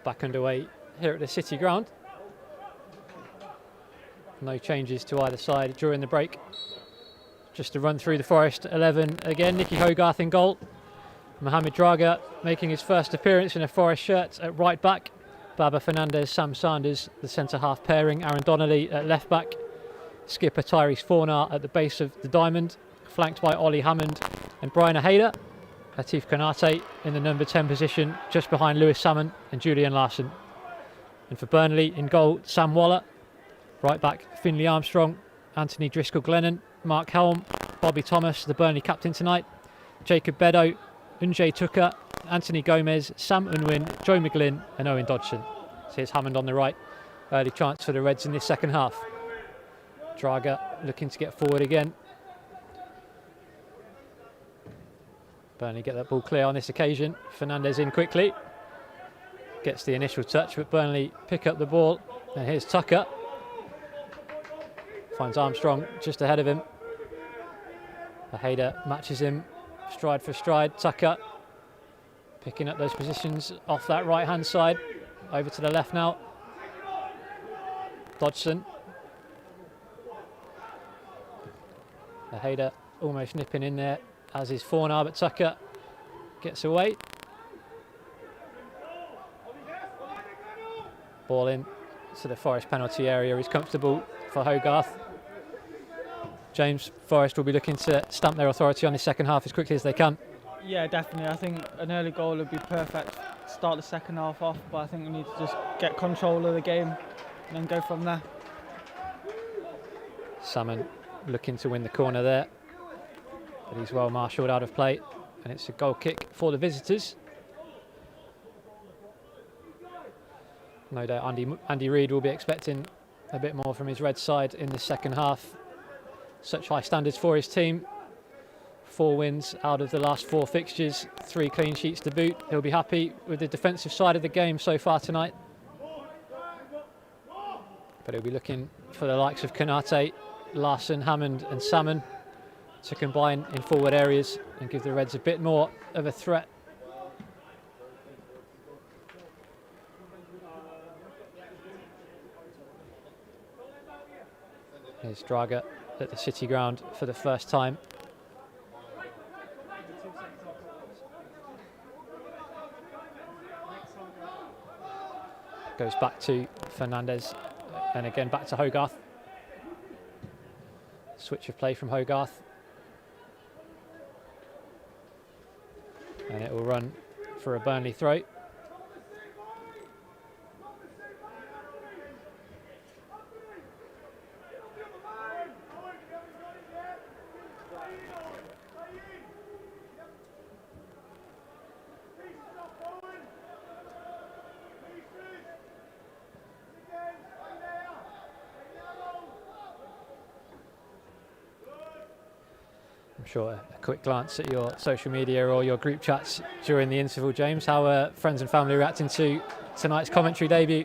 A: back underway here at the City ground. No changes to either side during the break. Just to run through the Forest 11 again. Nicky Hogarth in goal. Mohamed Draga making his first appearance in a Forest shirt at right back. Baba Fernandez, Sam Sanders, the centre-half pairing. Aaron Donnelly at left back. Skipper Tyrese Fornar at the base of the diamond, flanked by Ollie Hammond and Brian Hayder. Latif Konate in the number 10 position, just behind Lewis Salmon and Julian Larson. And for Burnley in goal, Sam Waller. Right back, Finley Armstrong, Anthony Driscoll-Glennon, Mark Helm, Bobby Thomas, the Burnley captain tonight, Jacob Beddoe, Unjay Tucker, Anthony Gomez, Sam Unwin, Joe McGlynn and Owen Dodgson. So here's Hammond on the right. Early chance for the Reds in this second half. Draga looking to get forward again. Burnley get that ball clear on this occasion. Fernandez in quickly. Gets the initial touch, but Burnley pick up the ball. And here's Tucker. Finds Armstrong just ahead of him. Hayder matches him stride for stride. Tucker picking up those positions off that right hand side. Over to the left now. Dodgson. Hayder almost nipping in there, as is Fornar, but Tucker gets away. Ball in to the Forest penalty area. He's comfortable for Hogarth. James, Forest will be looking to stamp their authority on the second half as quickly as they can.
B: Yeah, definitely. I think an early goal would be perfect. Start the second half off, but I think we need to just get control of the game and then go from there.
A: Salmon looking to win the corner there, but he's well marshalled out of play, and it's a goal kick for the visitors. No doubt Andy Reid will be expecting a bit more from his red side in the second half. Such high standards for his team. 4 wins out of the last 4 fixtures, 3 clean sheets to boot. He'll be happy with the defensive side of the game so far tonight. But he'll be looking for the likes of Konate, Larson, Hammond and Salmon to combine in forward areas and give the Reds a bit more of a threat. Here's Draga at the City ground for the first time. Goes back to Fernandez and again back to Hogarth. Switch of play from Hogarth. And it will run for a Burnley throw. I'm sure a quick glance at your social media or your group chats during the interval, James. How are friends and family reacting to tonight's commentary debut?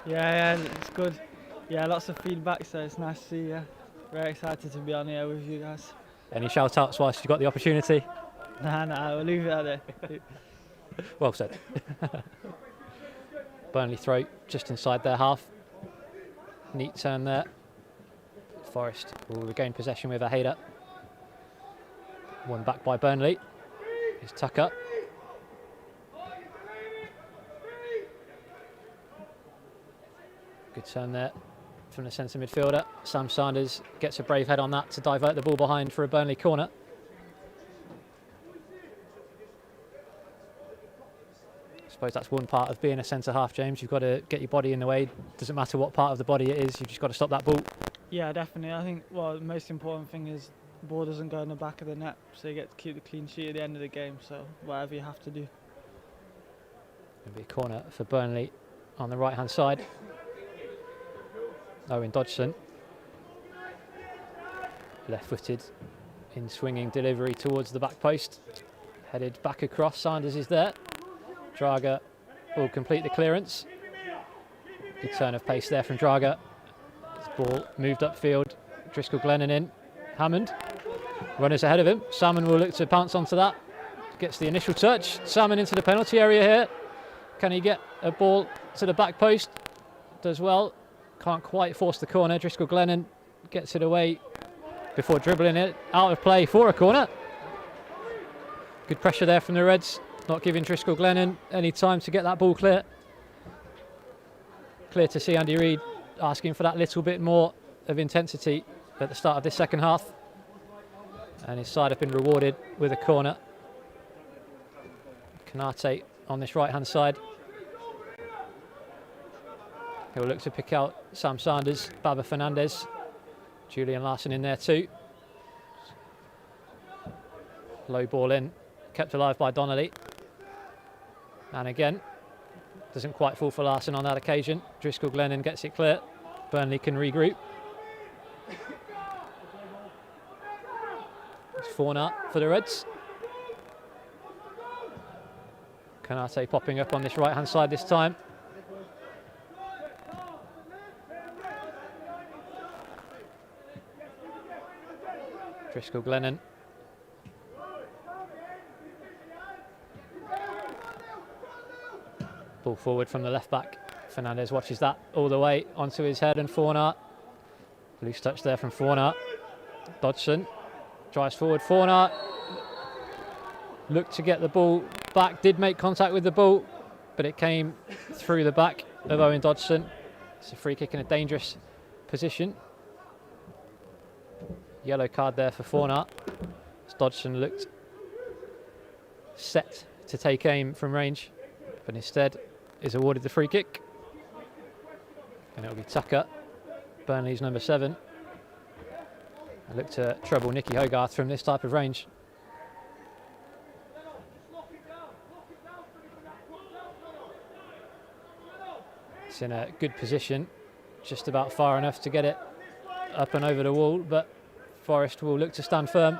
B: Yeah, it's good. Yeah, lots of feedback, so it's nice to see. Very excited to be on here with you guys.
A: Any shout outs whilst you got the opportunity?
B: Nah, we'll leave it at there.
A: Well said. Burnley throw just inside their half. Neat turn there. Forest will regain possession with a Hayder. Won back by Burnley. Here's Tucker. Good turn there from the centre midfielder. Sam Sanders gets a brave head on that to divert the ball behind for a Burnley corner. I suppose that's one part of being a centre half, James. You've got to get your body in the way. Doesn't matter what part of the body it is, you've just got to stop that ball.
B: Yeah, definitely. I think the most important thing is the ball doesn't go in the back of the net, so you get to keep the clean sheet at the end of the game, so whatever you have to do.
A: Going to be a corner for Burnley on the right hand side. Owen Dodgson, left footed in swinging delivery towards the back post, headed back across. Sanders is there. Draga will complete the clearance. Good turn of pace there from Draga. This ball moved upfield. Driscoll-Glennon in. Hammond, runners ahead of him. Salmon will look to pounce onto that. Gets the initial touch. Salmon into the penalty area here. Can he get a ball to the back post? Does well. Can't quite force the corner. Driscoll Glennon gets it away before dribbling it out of play for a corner. Good pressure there from the Reds, not giving Driscoll Glennon any time to get that ball clear. Clear to see Andy Reid asking for that little bit more of intensity at the start of this second half. And his side have been rewarded with a corner. Kanate on this right-hand side. He'll look to pick out Sam Sanders, Baba Fernandez, Julian Larson in there too. Low ball in, kept alive by Donnelly. And again, doesn't quite fall for Larson on that occasion. Driscoll Glennon gets it clear. Burnley can regroup. It's Fornart for the Reds. Kanate popping up on this right-hand side this time. Driscoll Glennon. Ball forward from the left back. Fernandez watches that all the way onto his head, and Fornart. Loose touch there from Fornart. Dodson drives forward. Fornart looked to get the ball back, did make contact with the ball, but it came through the back of Owen Dodson. It's a free kick in a dangerous position. Yellow card there for Fornart. Dodson looked set to take aim from range, but instead is awarded the free kick. And it'll be Tucker, Burnley's number 7. I look to trouble Nicky Hogarth from this type of range. It's in a good position, just about far enough to get it up and over the wall, but Forest will look to stand firm.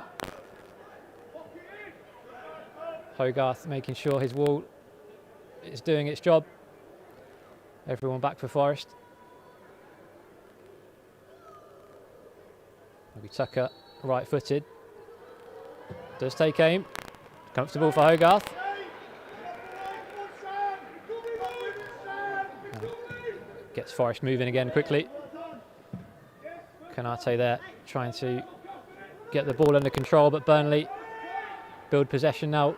A: Hogarth making sure his wall is doing its job. Everyone back for Forest. Maybe Tucker, right-footed. Does take aim. Comfortable for Hogarth. Gets Forest moving again quickly. Kanate there trying to get the ball under control, but Burnley build possession now.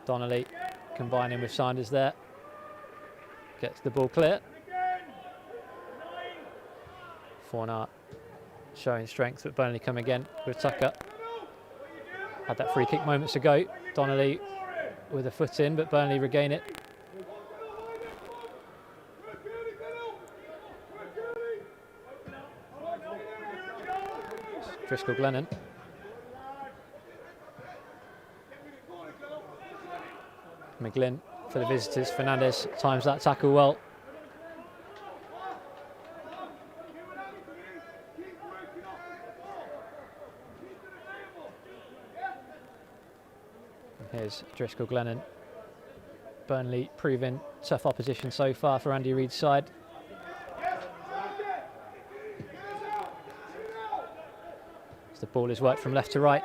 A: Donnelly combining with Sanders there. Gets the ball clear. Fornart showing strength, but Burnley come again with Tucker. Had that free kick moments ago. Donnelly with a foot in, but Burnley regain it. Driscoll Glennon. McGlynn for the visitors. Fernandez times that tackle well. Here's Driscoll Glennon. Burnley proving tough opposition so far for Andy Reid's side. As the ball is worked from left to right.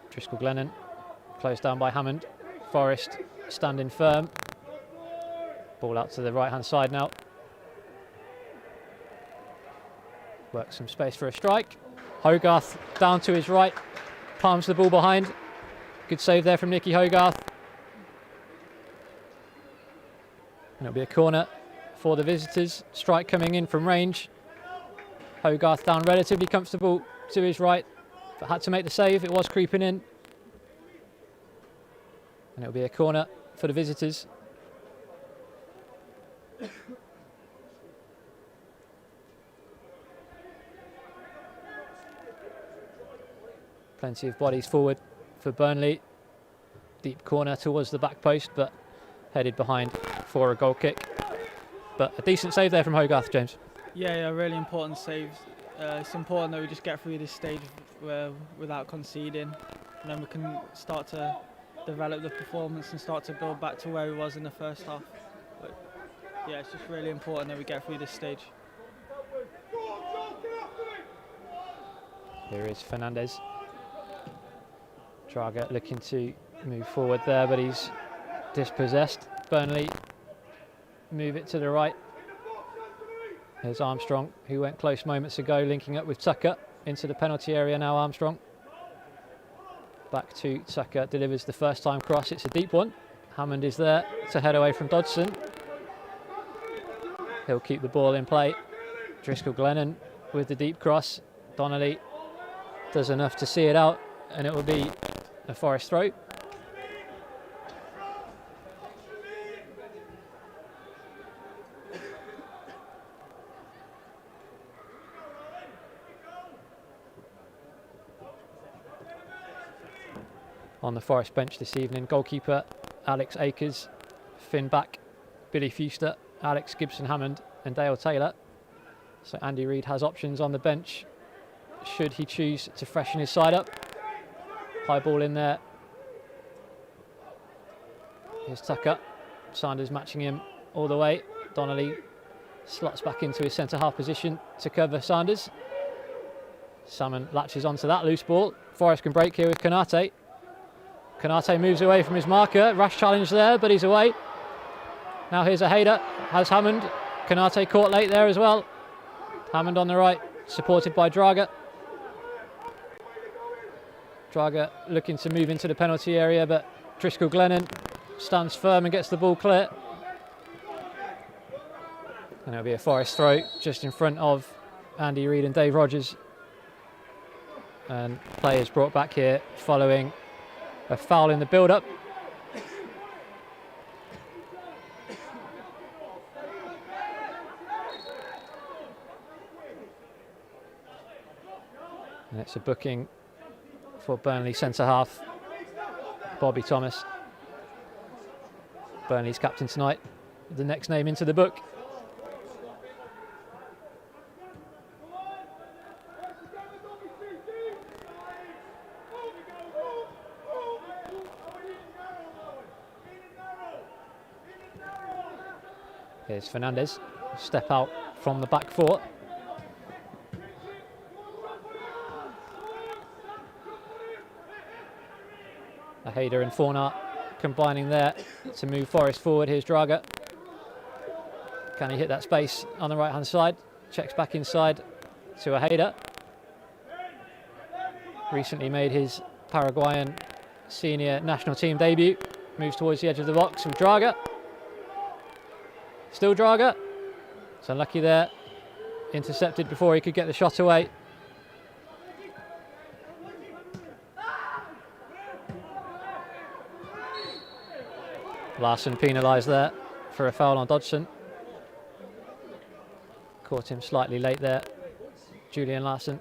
A: Driscoll Glennon closed down by Hammond. Forest standing firm. Ball out to the right-hand side now. Works some space for a strike. Hogarth down to his right, palms the ball behind. Good save there from Nicky Hogarth. And it'll be a corner for the visitors. Strike coming in from range. Hogarth down relatively comfortable to his right, but had to make the save. It was creeping in. And it'll be a corner for the visitors. Plenty of bodies forward for Burnley. Deep corner towards the back post, but headed behind for a goal kick. But a decent save there from Hogarth, James.
B: Yeah, really important saves. It's important that we just get through this stage without conceding, and then we can start to develop the performance and start to build back to where he was in the first half. But yeah, it's just really important that we get through this stage.
A: Here is Fernandez. Draga looking to move forward there, but he's dispossessed. Burnley move it to the right. Here's Armstrong, who went close moments ago, linking up with Tucker into the penalty area now. Armstrong back to Tucker, delivers the first time cross. It's a deep one. Hammond is there to head away from Dodson. He'll keep the ball in play. Driscoll Glennon with the deep cross. Donnelly does enough to see it out, and it will be a Forest throw. On the Forest bench this evening, goalkeeper Alex Akers, Finn Back, Billy Fuster, Alex Gibson-Hammond and Dale Taylor. So Andy Reid has options on the bench should he choose to freshen his side up. High ball in there. Here's Tucker. Sanders matching him all the way. Donnelly slots back into his centre-half position to cover Sanders. Salmon latches onto that loose ball. Forest can break here with Konate. Konate moves away from his marker. Rash challenge there, but he's away. Now here's a header. Has Hammond. Konate caught late there as well. Hammond on the right, supported by Draga. Draga looking to move into the penalty area, but Driscoll Glennon stands firm and gets the ball clear. And it'll be a Forest throw just in front of Andy Reid and Dave Rogers. And players brought back here following a foul in the build-up. And it's a booking for Burnley centre-half, Bobby Thomas. Burnley's captain tonight, the next name into the book. Here's Fernandez, step out from the back four. Hayder and Fornart combining there to move Forest forward. Here's Draga. Can he hit that space on the right-hand side? Checks back inside to a Hayder. Recently made his Paraguayan senior national team debut. Moves towards the edge of the box with Draga. Still Draga. It's unlucky there. Intercepted before he could get the shot away. Larson penalised there for a foul on Dodson. Caught him slightly late there, Julian Larson.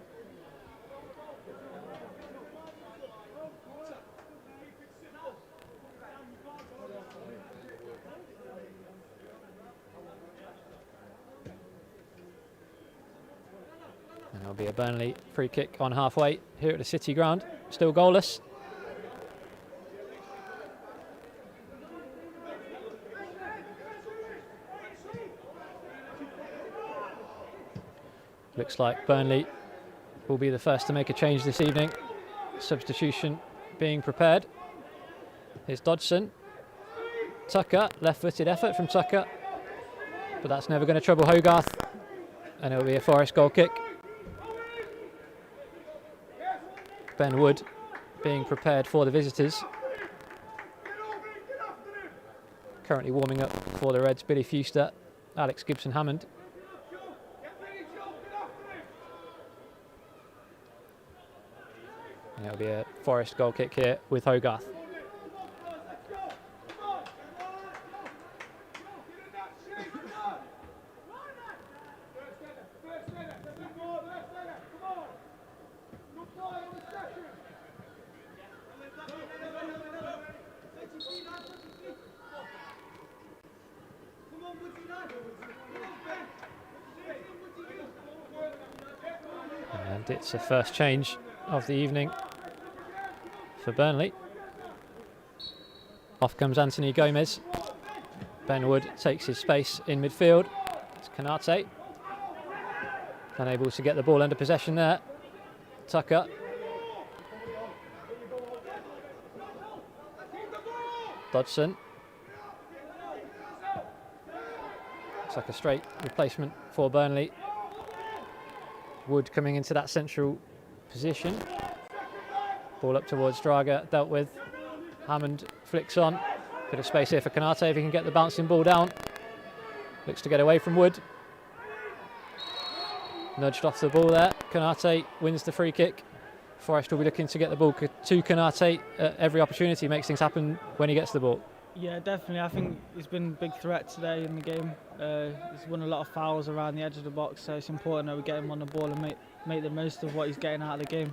A: And there'll be a Burnley free kick on halfway here at the City ground, still goalless. Looks like Burnley will be the first to make a change this evening. Substitution being prepared. Here's Dodson. Tucker, left-footed effort from Tucker. But that's never going to trouble Hogarth. And it'll be a Forest goal kick. Ben Wood being prepared for the visitors. Currently warming up for the Reds, Billy Fuster, Alex Gibson-Hammond. And it'll be a Forest goal kick here with Hogarth. And it's the first change of the evening for Burnley. Off comes Anthony Gomez. Ben Wood takes his space in midfield. It's Kanate. Unable to get the ball under possession there. Tucker. Dodson. Looks like a straight replacement for Burnley. Wood coming into that central position. Ball up towards Draga, dealt with. Hammond flicks on. Bit of space here for Kanate if he can get the bouncing ball down. Looks to get away from Wood. Nudged off the ball there. Kanate wins the free kick. Forest will be looking to get the ball to Kanate at every opportunity. Makes things happen when he gets the ball.
B: Yeah, definitely. I think he's been a big threat today in the game. He's won a lot of fouls around the edge of the box, so it's important that we get him on the ball and make the most of what he's getting out of the game.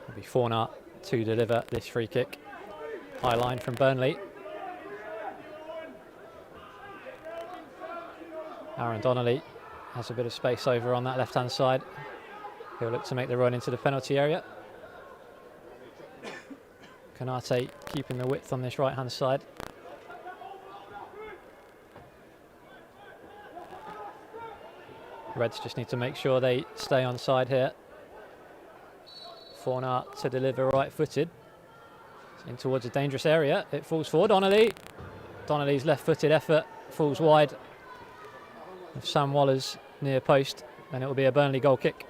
A: It'll be Fornart to deliver this free kick. High line from Burnley. Aaron Donnelly has a bit of space over on that left-hand side. He'll look to make the run into the penalty area. Kanate keeping the width on this right-hand side. Reds just need to make sure they stay on side here. Fornart to deliver right-footed. In towards a dangerous area. It falls for Donnelly. Donnelly's left-footed effort falls wide. If Sam Waller's near post, then it will be a Burnley goal kick.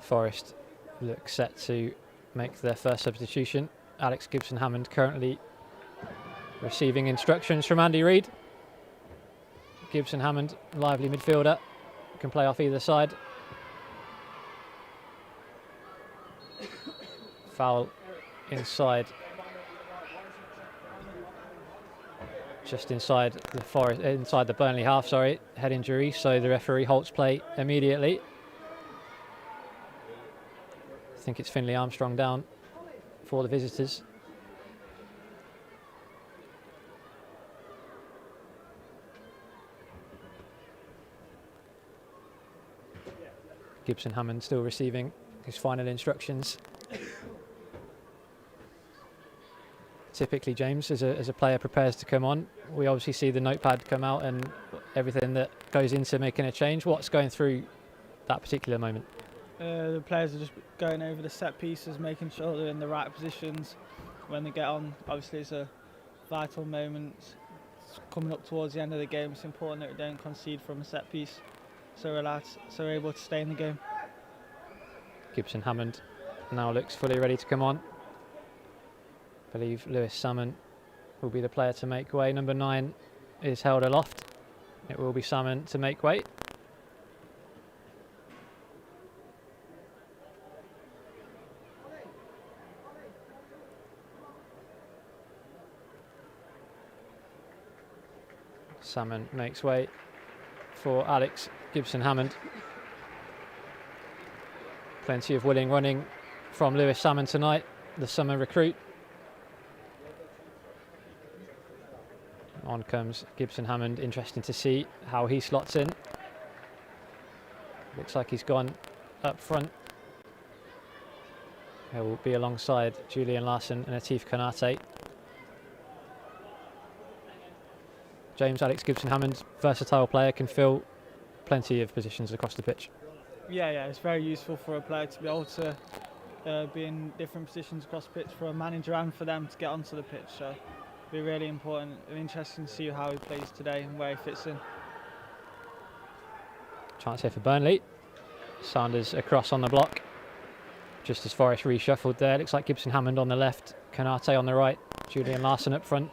A: Forest look set to make their first substitution. Alex Gibson-Hammond currently receiving instructions from Andy Reid. Gibson-Hammond, lively midfielder, can play off either side. Foul inside, just inside the Forest, inside the Burnley half. Sorry, head injury. So the referee halts play immediately. I think it's Finlay Armstrong down for the visitors. Gibson-Hammond still receiving his final instructions. Typically, James, as a player prepares to come on, we obviously see the notepad come out and everything that goes into making a change. What's going through that particular moment?
B: The players are just going over the set pieces, making sure they're in the right positions when they get on. Obviously, it's a vital moment. It's coming up towards the end of the game. It's important that we don't concede from a set piece, so we're able to stay in the game.
A: Gibson-Hammond now looks fully ready to come on. I believe Lewis Salmon will be the player to make way. Number 9 is held aloft. It will be Salmon to make way. Salmon makes way for Alex Gibson-Hammond. Plenty of willing running from Lewis Salmon tonight, the summer recruit. On comes Gibson-Hammond. Interesting to see how he slots in. Looks like he's gone up front. He will be alongside Julian Larson and Atif Kanate. James, Alex Gibson-Hammond, versatile player, can fill plenty of positions across the pitch.
B: Yeah, it's very useful for a player to be able to be in different positions across the pitch, for a manager and for them to get onto the pitch. So it'll be really important and interesting to see how he plays today and where he fits in.
A: Chance here for Burnley. Sanders across on the block. Just as Forest reshuffled there. Looks like Gibson-Hammond on the left, Kanate on the right, Julian Larson up front.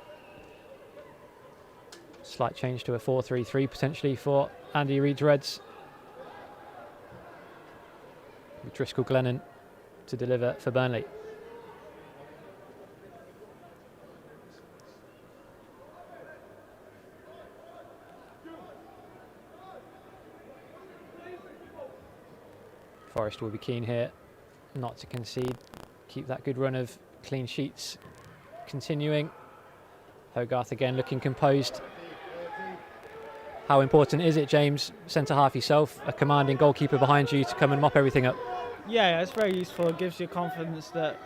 A: Slight change to a 4-3-3 potentially for Andy Reid's Reds. With Driscoll Glennon to deliver for Burnley. Forest will be keen here not to concede. Keep that good run of clean sheets continuing. Hogarth again looking composed. How important is it, James, centre half yourself, a commanding goalkeeper behind you to come and mop everything up?
B: Yeah, it's very useful. It gives you confidence that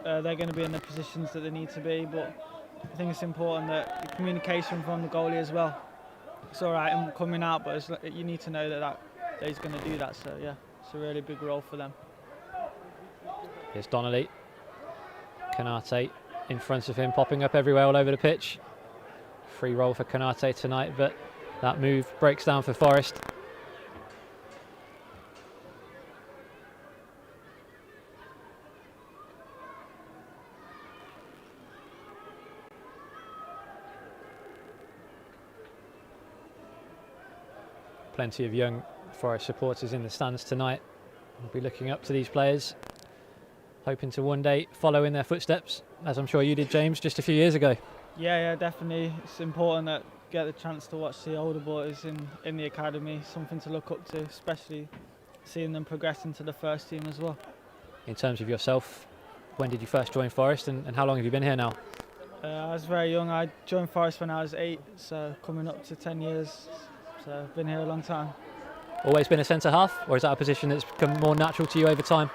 B: they're going to be in the positions that they need to be, but I think it's important that the communication from the goalie as well. It's all right him coming out, but you need to know that he's going to do that. So yeah, it's a really big role for them.
A: Here's Donnelly. Konate in front of him, popping up everywhere all over the pitch. Free roll for Konate tonight, but that move breaks down for Forest. Plenty of young Forest supporters in the stands tonight. We'll be looking up to these players, hoping to one day follow in their footsteps, as I'm sure you did, James, just a few years ago.
B: Yeah, definitely. It's important that get the chance to watch the older boys in the academy, something to look up to, especially seeing them progress into the first team as well.
A: In terms of yourself, when did you first join Forest and how long have you been here now?
B: I was very young. I joined Forest when I was 8, so coming up to 10 years. So I've been here a long time.
A: Always been a centre half, or is that a position that's become more natural to you over time?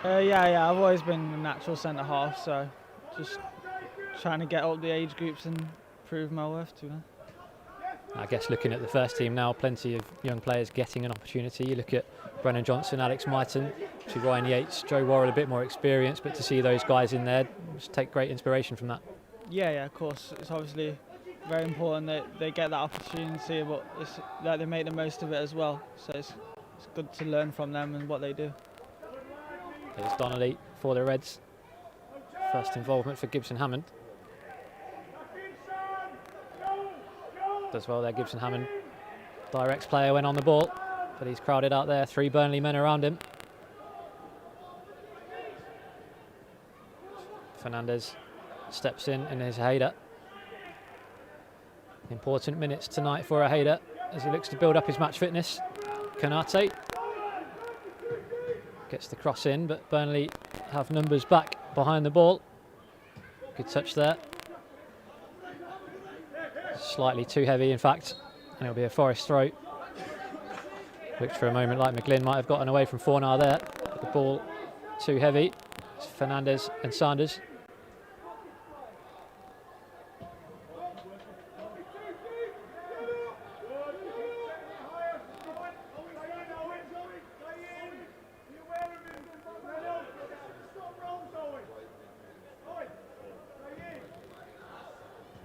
B: Yeah, I've always been a natural centre half, so just trying to get up the age groups and prove my worth to them.
A: I guess looking at the first team now, plenty of young players getting an opportunity. You look at Brennan Johnson, Alex Myton, to Ryan Yates, Joe Worrell, a bit more experience, but to see those guys in there, just take great inspiration from that.
B: Yeah, of course. It's obviously very important that they get that opportunity, but it's that they make the most of it as well. So it's good to learn from them and what they do.
A: Here's Donnelly for the Reds. First involvement for Gibson Hammond. Does well there, Gibson Hammond. Directs player when on the ball, but he's crowded out there. 3 Burnley men around him. Fernandez steps in and is Hayder. Important minutes tonight for Hayder as he looks to build up his match fitness. Konate gets the cross in, but Burnley have numbers back behind the ball. Good touch there. Slightly too heavy, in fact, and it'll be a Forest throw. Looked for a moment like McGlynn might have gotten away from Fornar there, but the ball too heavy. It's Fernandez and Sanders.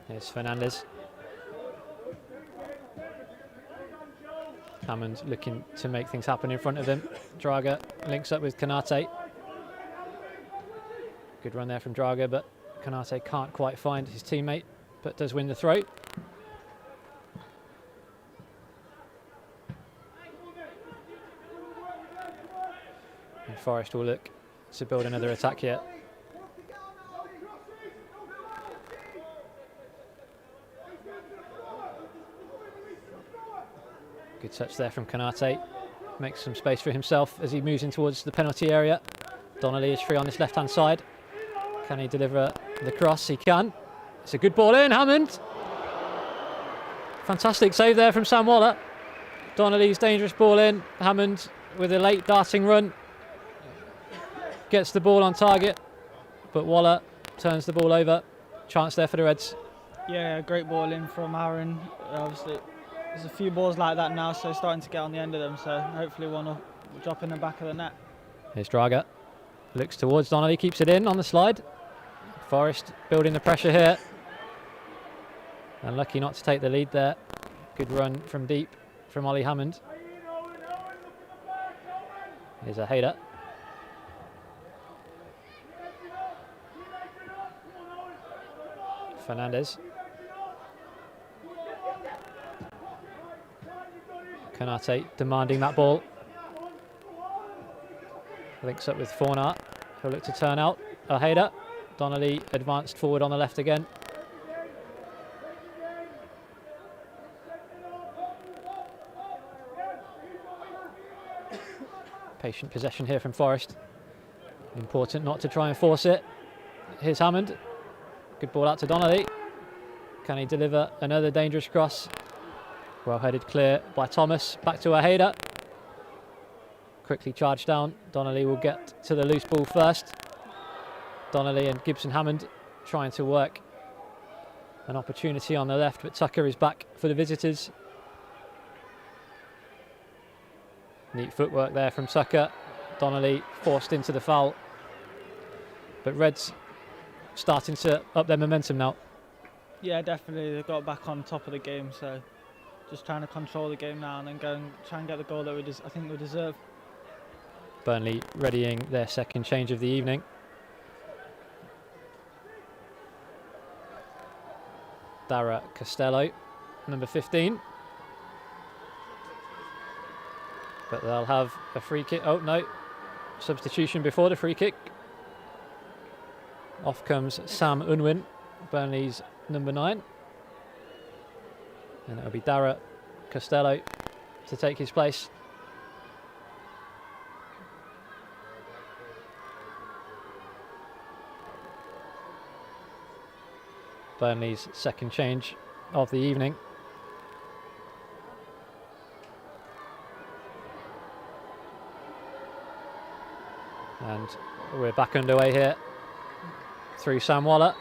A: Here's Fernandez. Hammond looking to make things happen in front of him. Draga links up with Konate. Good run there from Draga, but Konate can't quite find his teammate, but does win the throw. And Forest will look to build another attack here. Good touch there from Konate. Makes some space for himself as he moves in towards the penalty area. Donnelly is free on this left-hand side. Can he deliver the cross? He can. It's a good ball in, Hammond. Fantastic save there from Sam Waller. Donnelly's dangerous ball in. Hammond with a late darting run. Gets the ball on target, but Waller turns the ball over. Chance there for the Reds.
B: Yeah, great ball in from Aaron. Obviously, there's a few balls like that now, so starting to get on the end of them, so hopefully one will drop in the back of the net.
A: Here's Draga. Looks towards Donnelly, keeps it in on the slide. Forest building the pressure here. And lucky not to take the lead there. Good run from deep from Ollie Hammond. Here's a Hayder. Fernandez. Konate demanding that ball. Links up with Fornar. He'll look to turn out. Hayder. Donnelly advanced forward on the left again. Patient possession here from Forest. Important not to try and force it. Here's Hammond. Good ball out to Donnelly. Can he deliver another dangerous cross? Well headed clear by Thomas. Back to Ojeda. Quickly charged down. Donnelly will get to the loose ball first. Donnelly and Gibson Hammond trying to work an opportunity on the left, but Tucker is back for the visitors. Neat footwork there from Tucker. Donnelly forced into the foul. But Reds starting to up their momentum now.
B: Yeah, definitely. They got back on top of the game, so just trying to control the game now and then go and try and get the goal that I think we deserve.
A: Burnley readying their second change of the evening. Dara Costello, number 15. But they'll have a free kick. Oh no, substitution before the free kick. Off comes Sam Unwin, Burnley's number 9. And it'll be Dara Costello to take his place. Burnley's second change of the evening. And we're back underway here through Sam Waller.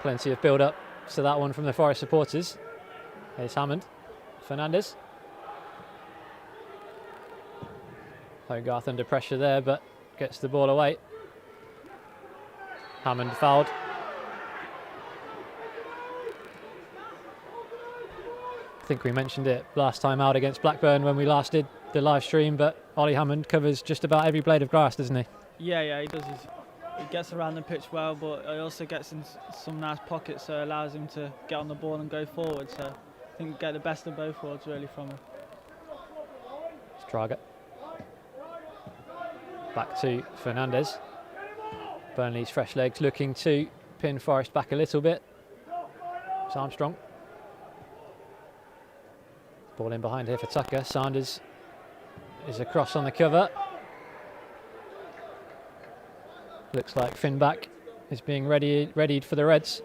A: Plenty of build-up to that one from the Forest supporters. Here's Hammond. Fernandez. Hogarth under pressure there, but gets the ball away. Hammond fouled. I think we mentioned it last time out against Blackburn when we last did the live stream, but Ollie Hammond covers just about every blade of grass, doesn't he?
B: Yeah, he does. He gets around the pitch well, but he also gets in some nice pockets, so it allows him to get on the ball and go forward. So I think we get the best of both worlds really from him.
A: Straga. Back to Fernandez. Burnley's fresh legs looking to pin Forest back a little bit. It's Armstrong. Ball in behind here for Tucker. Sanders is across on the cover. Looks like Finback is being readied for the Reds.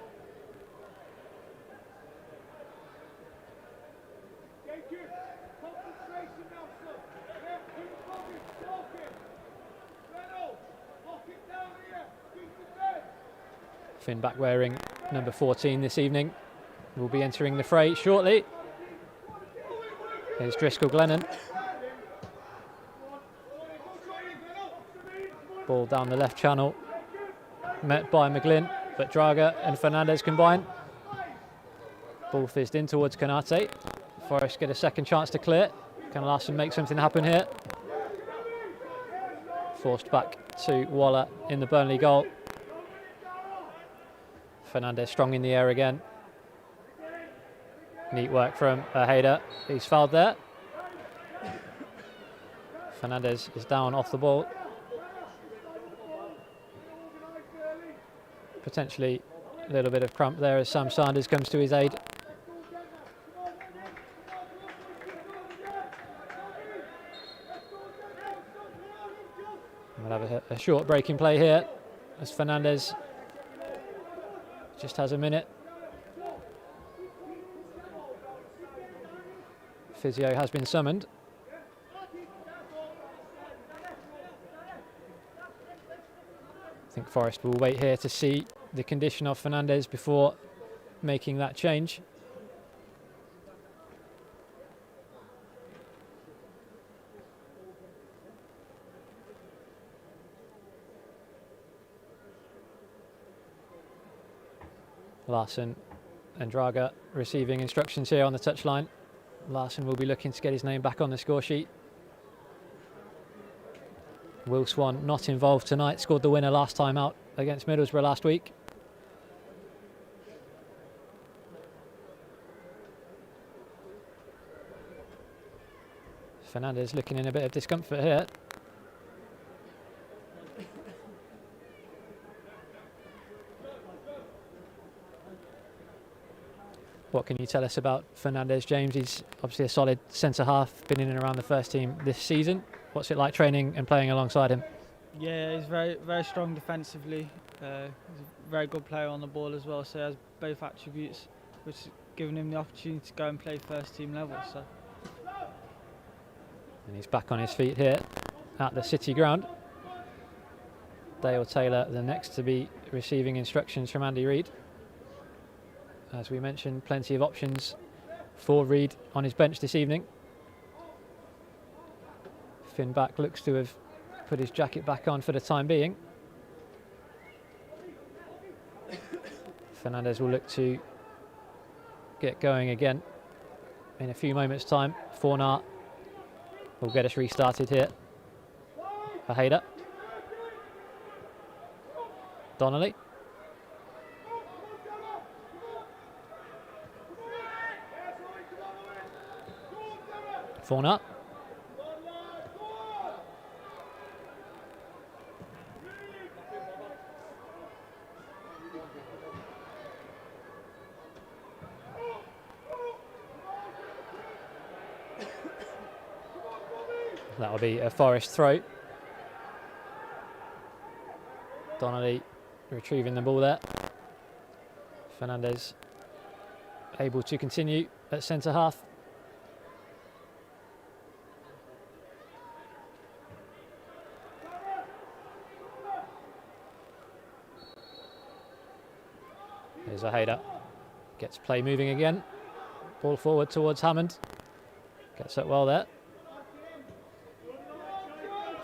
A: Finback wearing number 14 this evening will be entering the fray shortly. Here's Driscoll Glennon. Ball down the left channel, met by McGlynn, but Draga and Fernandez combine. Ball fizzed in towards Konate. Forest get a second chance to clear. Can Larson make something happen here? Forced back to Waller in the Burnley goal. Fernandez strong in the air again. Neat work from Ojeda. He's fouled there. Fernandez is down off the ball. Potentially a little bit of cramp there as Sam Sanders comes to his aid. We'll have a short break in play here as Fernandez just has a minute. Physio has been summoned. I think Forest will wait here to see the condition of Fernandez before making that change. Larson and Draga receiving instructions here on the touchline. Larson will be looking to get his name back on the score sheet. Will Swan not involved tonight, scored the winner last time out against Middlesbrough last week. Fernandez looking in a bit of discomfort here. What can you tell us about Fernandez, James? He's obviously a solid centre-half, been in and around the first team this season. What's it like training and playing alongside him?
B: Yeah, he's very, very strong defensively. He's a very good player on the ball as well, so he has both attributes, which has given him the opportunity to go and play first team level. So.
A: And he's back on his feet here at the City ground. Dale Taylor, the next to be receiving instructions from Andy Reid. As we mentioned, plenty of options for Reid on his bench this evening. Finn Back looks to have put his jacket back on for the time being. Fernandez will look to get going again in a few moments' time. Fornart will get us restarted here. Faheda. Donnelly. Fornart. That'll be a Forest throw. Donnelly retrieving the ball there. Fernandez able to continue at centre half. There's Faheda. Gets play moving again. Ball forward towards Hammond. Gets up well there.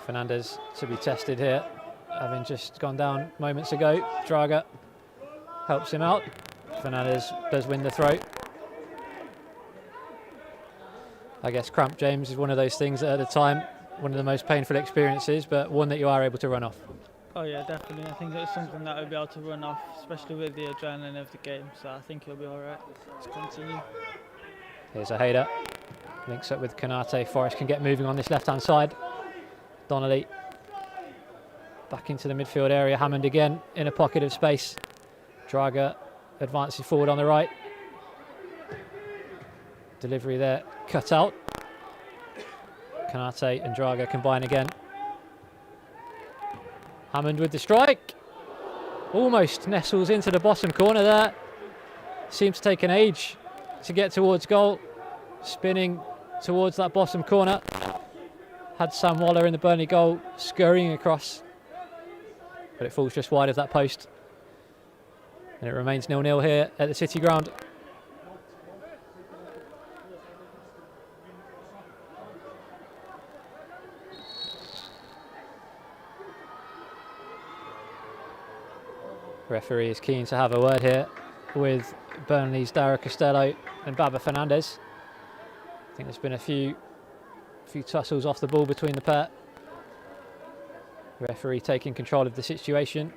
A: Fernandez to be tested here, having just gone down moments ago. Draga helps him out. Fernandez does win the throw. I guess cramp, James, is one of those things that at the time, one of the most painful experiences, but one that you are able to run off.
B: Oh yeah, definitely. I think it's something that I'll be able to run off, especially with the adrenaline of the game. So I think he'll be all right. Let's continue.
A: Here's Faheda. Links up with Konate. Forest can get moving on this left-hand side. Donnelly back into the midfield area. Hammond again in a pocket of space. Draga advances forward on the right. Delivery there, cut out. Konate and Draga combine again. Hammond with the strike. Almost nestles into the bottom corner there. Seems to take an age to get towards goal. Spinning towards that bottom corner. Had Sam Waller in the Burnley goal scurrying across. But it falls just wide of that post. And it remains 0-0 here at the City ground. Referee is keen to have a word here with Burnley's Dara Costello and Baba Fernandez. I think there's been a few tussles off the ball between the pair. Referee taking control of the situation.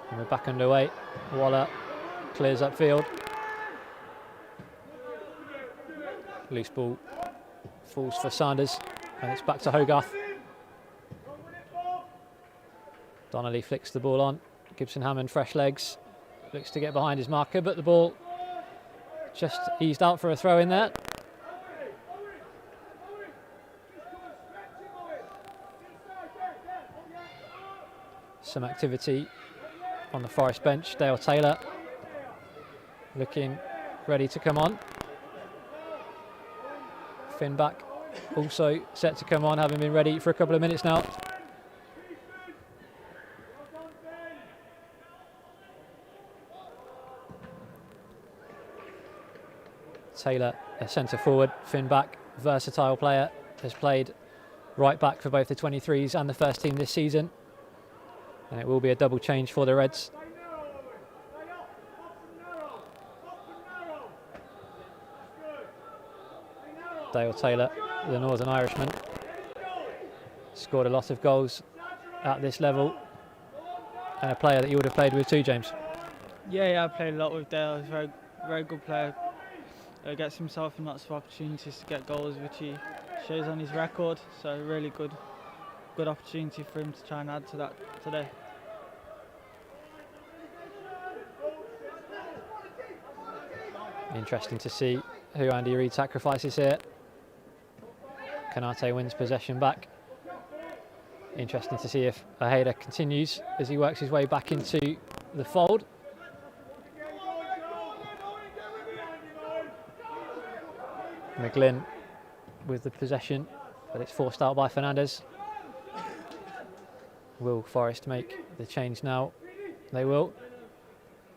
A: And we're back underway. Waller clears upfield. Loose ball falls for Sanders, and it's back to Hogarth. Donnelly flicks the ball on. Gibson Hammond, fresh legs. Looks to get behind his marker, but the ball just eased out for a throw in there. Some activity on the Forest bench. Dale Taylor looking ready to come on. Finn Back also set to come on, having been ready for a couple of minutes now. Taylor, a centre forward. Finn Back, versatile player, has played right back for both the 23s and the first team this season. And it will be a double change for the Reds. Dale Taylor, the Northern Irishman, scored a lot of goals at this level, and a player that you would have played with too, James.
B: Yeah, I played a lot with Dale. He's a very, very good player. Gets himself in lots of opportunities to get goals, which he shows on his record. So really good opportunity for him to try and add to that today.
A: Interesting to see who Andy Reid sacrifices here. Kanate wins possession back. Interesting to see if Ojeda continues as he works his way back into the fold. McGlynn with the possession, but it's forced out by Fernandez. Will Forest make the change now? They will.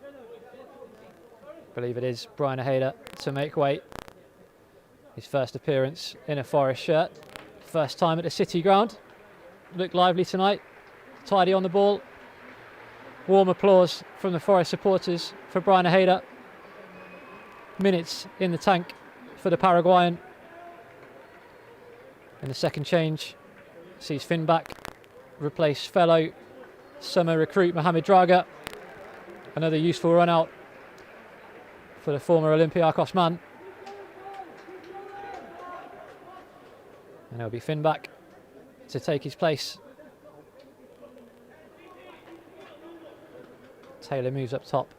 A: I believe it is Brian Ojeda to make way. His first appearance in a Forest shirt. First time at the City ground. Looked lively tonight. Tidy on the ball. Warm applause from the Forest supporters for Brian Ojeda. Minutes in the tank for the Paraguayan. And the second change sees Finn back replace fellow summer recruit Mohamed Draga. Another useful run out for the former Olympiacos man. And it'll be Finn back to take his place. Taylor moves up top.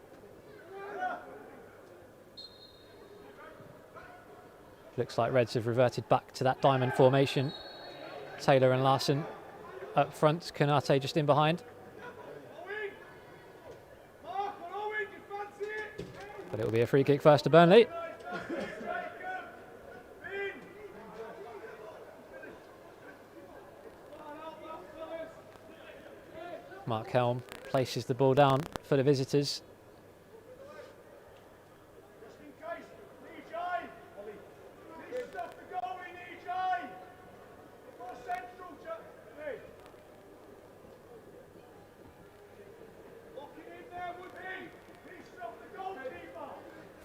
A: Looks like Reds have reverted back to that diamond formation. Taylor and Larson up front, Kanate just in behind. But it will be a free kick first to Burnley. Mark Helm places the ball down for the visitors.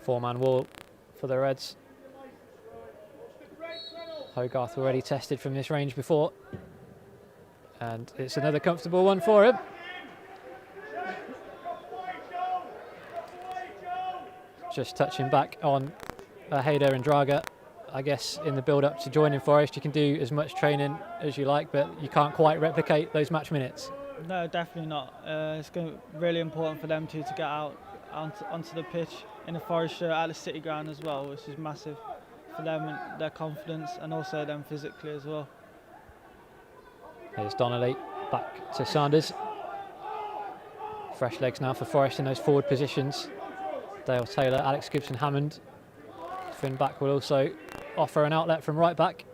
A: Four-man wall for the Reds. Hogarth already tested from this range before. And it's another comfortable one for him. Just touching back on Ojeda and Draga. I guess in the build-up to joining Forest, you can do as much training as you like, but you can't quite replicate those match minutes.
B: No, definitely not. It's going to be really important for them to get out onto the pitch in the Forest shirt at the City ground as well, which is massive for them and their confidence, and also them physically as well.
A: Here's Donnelly back to Sanders. Fresh legs now for Forest in those forward positions. Dale Taylor, Alex Gibson-Hammond. Finn back will also offer an outlet from right back.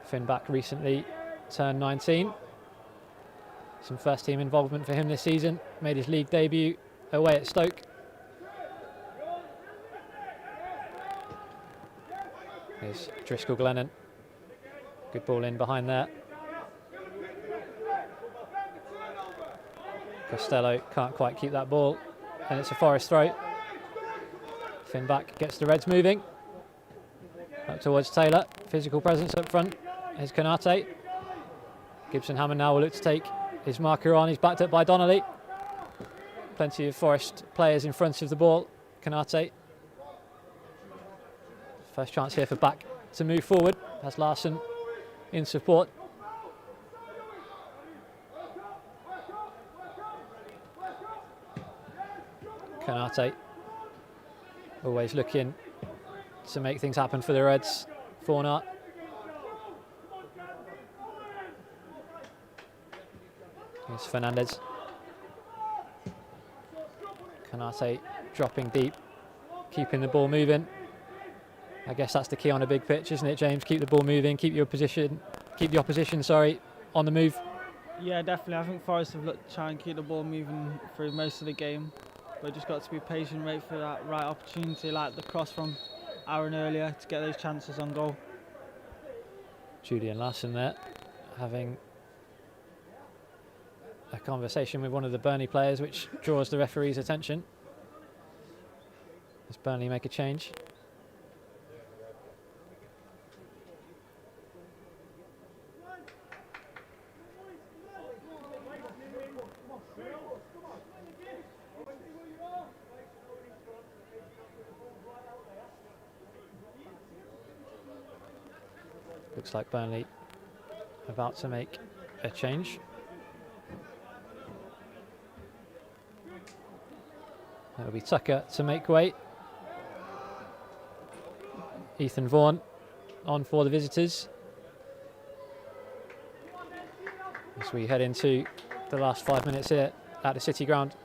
A: Finn back recently turned 19. Some first team involvement for him this season. Made his league debut away at Stoke. Here's Driscoll Glennon. Good ball in behind there. Costello can't quite keep that ball, and it's a Forest throw. Finn back gets the Reds moving. Up towards Taylor. Physical presence up front. Here's Kanate. Gibson-Hammond now will look to take his marker on. He's backed up by Donnelly. Plenty of Forest players in front of the ball. Kanate. First chance here for back to move forward. Has Larson in support. Kanate always looking to make things happen for the Reds. Fornart. Here's Fernandez. Kanate dropping deep, keeping the ball moving. I guess that's the key on a big pitch, isn't it, James? Keep the ball moving, keep the opposition on the move.
B: Yeah, definitely. I think Forest have looked to try and keep the ball moving through most of the game. But just got to be patient, wait for that right opportunity, like the cross from Aaron earlier, to get those chances on goal.
A: Julian Larson there, having a conversation with one of the Burnley players, which draws the referee's attention. Does Burnley make a change? Looks like Burnley about to make a change. It'll be Tucker to make way. Ethan Vaughan on for the visitors. As we head into the last 5 minutes here at the City Ground.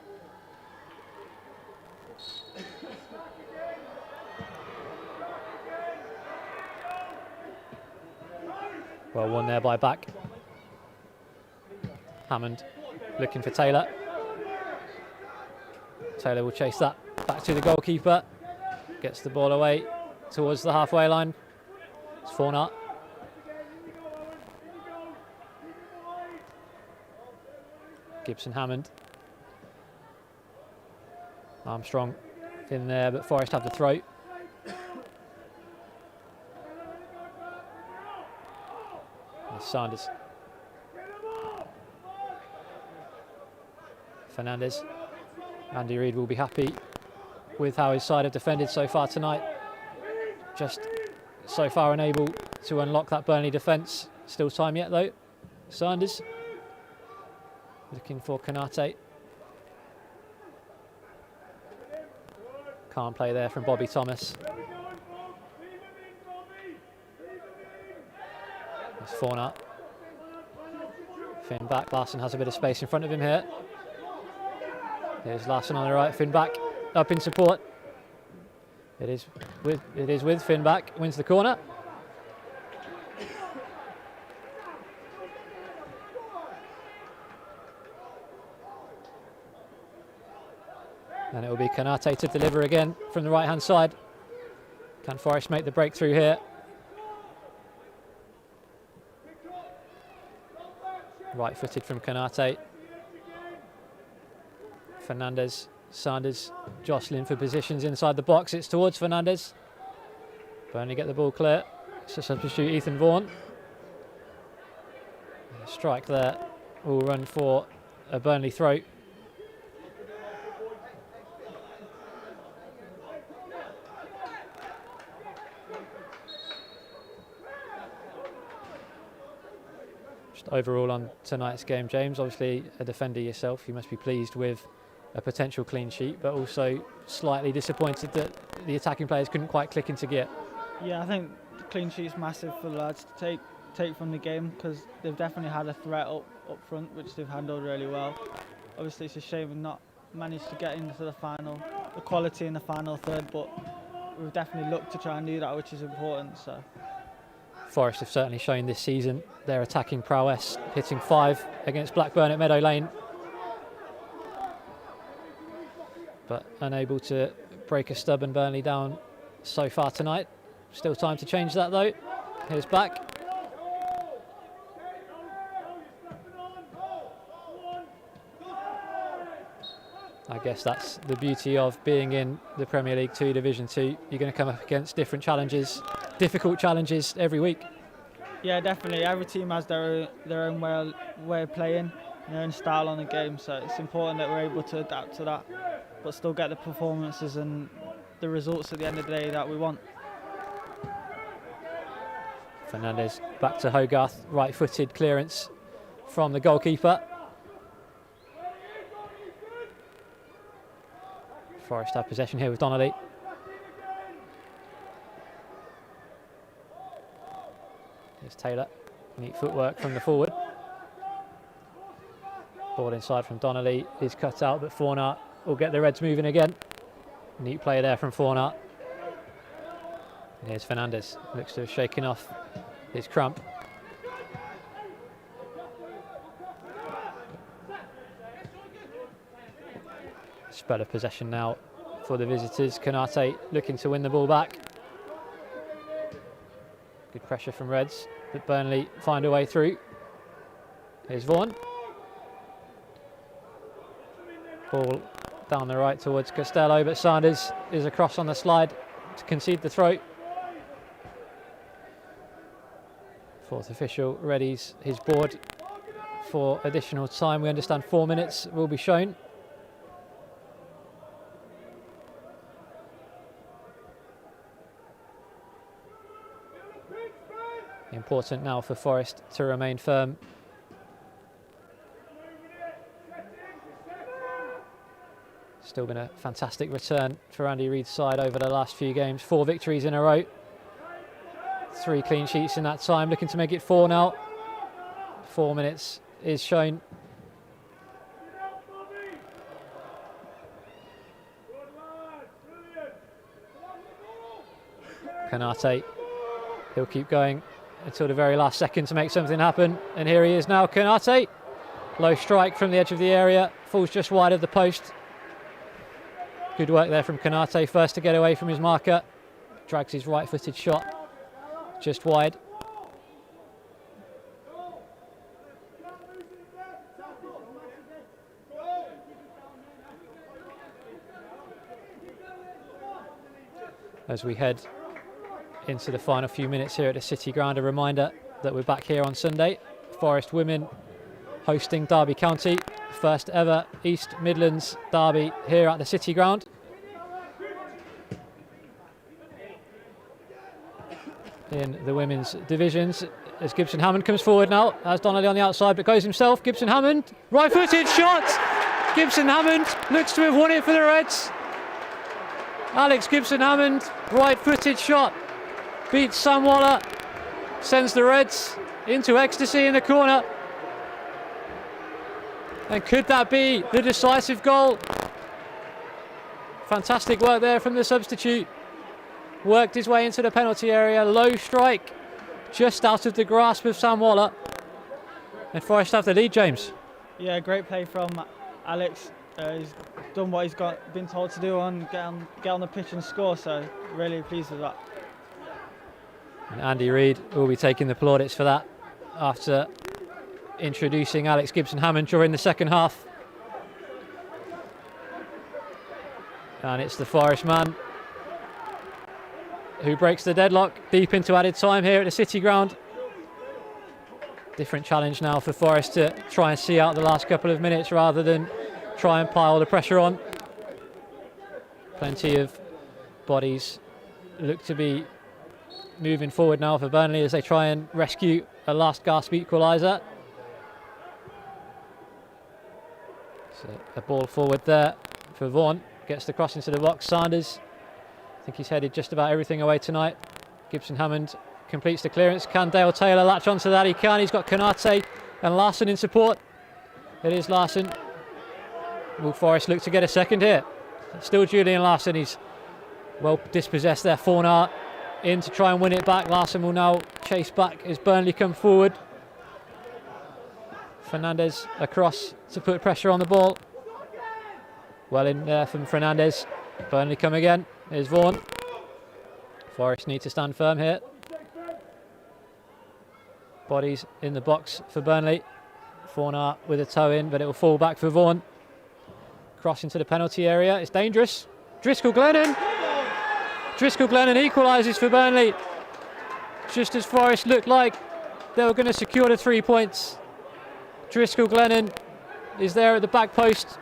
A: Well won there by Back. Hammond looking for Taylor. Taylor will chase that back to the goalkeeper. Gets the ball away towards the halfway line. It's Fornart. Gibson Hammond. Armstrong in there, but Forest have the throw. There's Sanders. Fernandez. Andy Reid will be happy with how his side have defended so far tonight. Just so far unable to unlock that Burnley defence. Still time yet though. Sanders looking for Konate. Can't play there from Bobby Thomas. It's Fornart. Finn back. Larson has a bit of space in front of him here. Here's Larson on the right. Finn back up in support. It is with Finn back. Wins the corner. And it will be Konate to deliver again from the right-hand side. Can Forest make the breakthrough here? Right-footed from Konate. Fernandez, Sanders, jostling for positions inside the box. It's towards Fernandez. Burnley get the ball clear. It's a substitute, Ethan Vaughan. A strike there will run for a Burnley throw. Just overall on tonight's game, James, obviously a defender yourself, you must be pleased with a potential clean sheet, but also slightly disappointed that the attacking players couldn't quite click into gear.
B: Yeah, I think the clean sheet's massive for the lads to take from the game, because they've definitely had a threat up front, which they've handled really well. Obviously, it's a shame we've not managed to get into the quality in the final third, but we've definitely looked to try and do that, which is important. So
A: Forest have certainly shown this season their attacking prowess, hitting 5 against Blackburn at Meadow Lane, but unable to break a stubborn Burnley down so far tonight. Still time to change that though. Here's Back. I guess that's the beauty of being in the Premier League 2 Division 2. You're going to come up against different challenges, difficult challenges every week. Yeah,
B: definitely. Every team has their own way of playing, their own style on the game, so it's important that we're able to adapt to that, but still get the performances and the results at the end of the day that we want.
A: Fernandez back to Hogarth, right-footed clearance from the goalkeeper. Forest have possession here with Donnelly. Here's Taylor, neat footwork from the forward. Ball inside from Donnelly is cut out, but Fornart will get the Reds moving again. Neat play there from Fornart. And here's Fernandez, looks to have shaken off his cramp. Spell of possession now for the visitors. Konate looking to win the ball back. Good pressure from Reds, but Burnley find a way through. Here's Vaughan. Ball down the right towards Costello, but Sanders is across on the slide to concede the throw. Fourth official readies his board for additional time. We understand 4 minutes will be shown. Important now for Forest to remain firm. Still been a fantastic return for Andy Reid's side over the last few games. 4 victories in a row. 3 clean sheets in that time, looking to make it 4 now. 4 minutes is shown. Kanate, he'll keep going until the very last second to make something happen. And here he is now, Kanate. Low strike from the edge of the area, falls just wide of the post. Good work there from Kanate, first to get away from his marker. Drags his right-footed shot just wide. As we head into the final few minutes here at the City Ground, a reminder that we're back here on Sunday. Forest women hosting Derby County, first ever East Midlands derby here at the City Ground. In the women's divisions, as Gibson Hammond comes forward now, has Donnelly on the outside but goes himself. Gibson Hammond, right-footed shot. Gibson Hammond looks to have won it for the Reds. Alex Gibson Hammond, right-footed shot, beats Sam Waller, sends the Reds into ecstasy in the corner. And could that be the decisive goal? Fantastic work there from the substitute. Worked his way into the penalty area, low strike, just out of the grasp of Sam Waller. And Forest have the lead, James.
B: Yeah, great play from Alex. He's done what he's been told to do and get on the pitch and score, so really pleased with that.
A: And Andy Reid will be taking the plaudits for that after introducing Alex Gibson Hammond during the second half. And it's the Forest man who breaks the deadlock deep into added time here at the City Ground. Different challenge now for Forest to try and see out the last couple of minutes rather than try and pile the pressure on. Plenty of bodies look to be moving forward now for Burnley as they try and rescue a last gasp equaliser. So a ball forward there for Vaughan, gets the cross into the box. Sanders, I think he's headed just about everything away tonight. Gibson Hammond completes the clearance. Can Dale Taylor latch onto that? He can. He's got Kanate and Larson in support. It is Larson. Will Forest look to get a second here? Still Julian Larson. He's well dispossessed there. Fornart in to try and win it back. Larson will now chase back as Burnley come forward. Fernandez across to put pressure on the ball. Well in there from Fernandez. Burnley come again. Here's Vaughan. Forest need to stand firm here. Bodies in the box for Burnley. Fornart with a toe in, but it will fall back for Vaughan. Cross into the penalty area. It's dangerous. Driscoll Glennon. Driscoll Glennon equalises for Burnley. Just as Forest looked like they were going to secure the 3 points. Driscoll Glennon is there at the back post.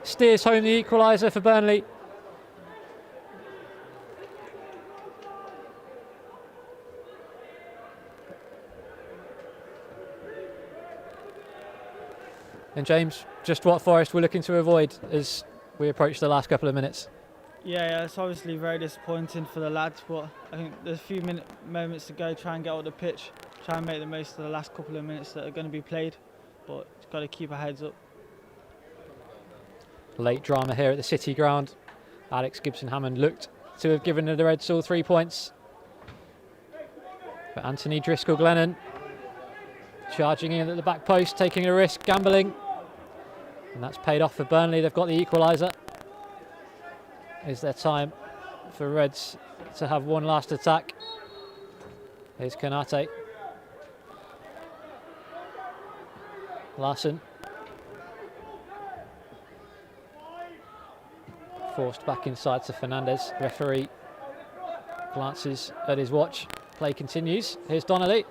A: Steers home the equaliser for Burnley. And James, just what Forest were looking to avoid as we approach the last couple of minutes.
B: Yeah, it's obviously very disappointing for the lads, but I think there's a few moments to go, try and get on the pitch, try and make the most of the last couple of minutes that are going to be played, but it's got to keep our heads up.
A: Late drama here at the City Ground. Alex Gibson Hammond looked to have given the Reds all 3 points. But Anthony Driscoll Glennon charging in at the back post, taking a risk, gambling. And that's paid off for Burnley. They've got the equaliser. Is there time for Reds to have one last attack? Here's Kanate. Larson. Forced back inside to Fernandez. Referee glances at his watch. Play continues. Here's Donnelly.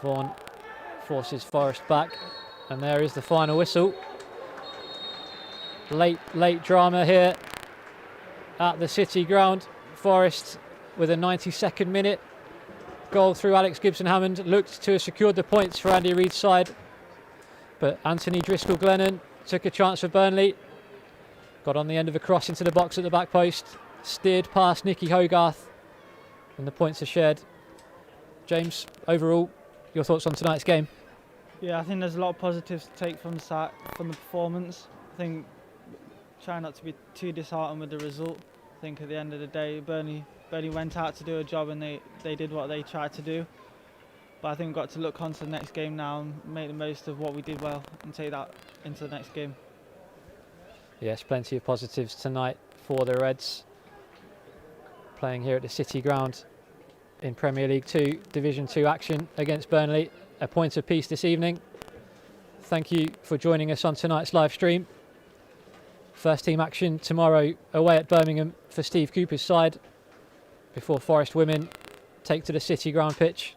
A: Vaughan forces Forest back. And there is the final whistle. Late drama here at the City Ground. Forest with a 92nd minute goal through Alex Gibson-Hammond looked to have secured the points for Andy Reid's side, but Anthony Driscoll-Glennon took a chance for Burnley, got on the end of a cross into the box at the back post, steered past Nicky Hogarth, and the points are shared. James, overall, your thoughts on tonight's game?
B: Yeah, I think there's a lot of positives to take from the performance. I think try not to be too disheartened with the result. I think at the end of the day, Burnley went out to do a job and they did what they tried to do. But I think we've got to look on to the next game now and make the most of what we did well and take that into the next game.
A: Yes, plenty of positives tonight for the Reds. Playing here at the City Ground in Premier League 2, Division 2 action against Burnley. A point apiece this evening. Thank you for joining us on tonight's live stream. First team action tomorrow away at Birmingham for Steve Cooper's side, before Forest women take to the City Ground pitch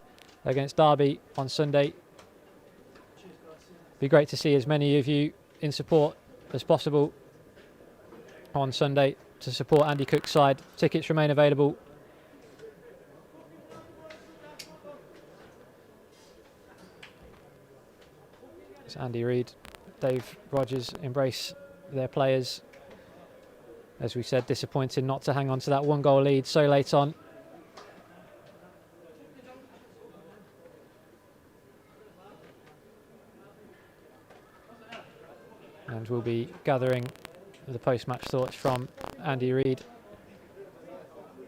A: against Derby on Sunday. Be great to see as many of you in support as possible on Sunday to support Andy Cook's side. Tickets remain available. It's Andy Reid, Dave Rogers embrace their players. As we said, disappointing not to hang on to that 1-goal lead so late on. And we'll be gathering the post-match thoughts from Andy Reid.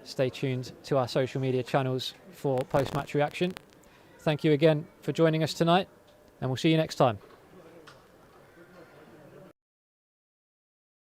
A: Stay tuned to our social media channels for post-match reaction. Thank you again for joining us tonight, and we'll see you next time.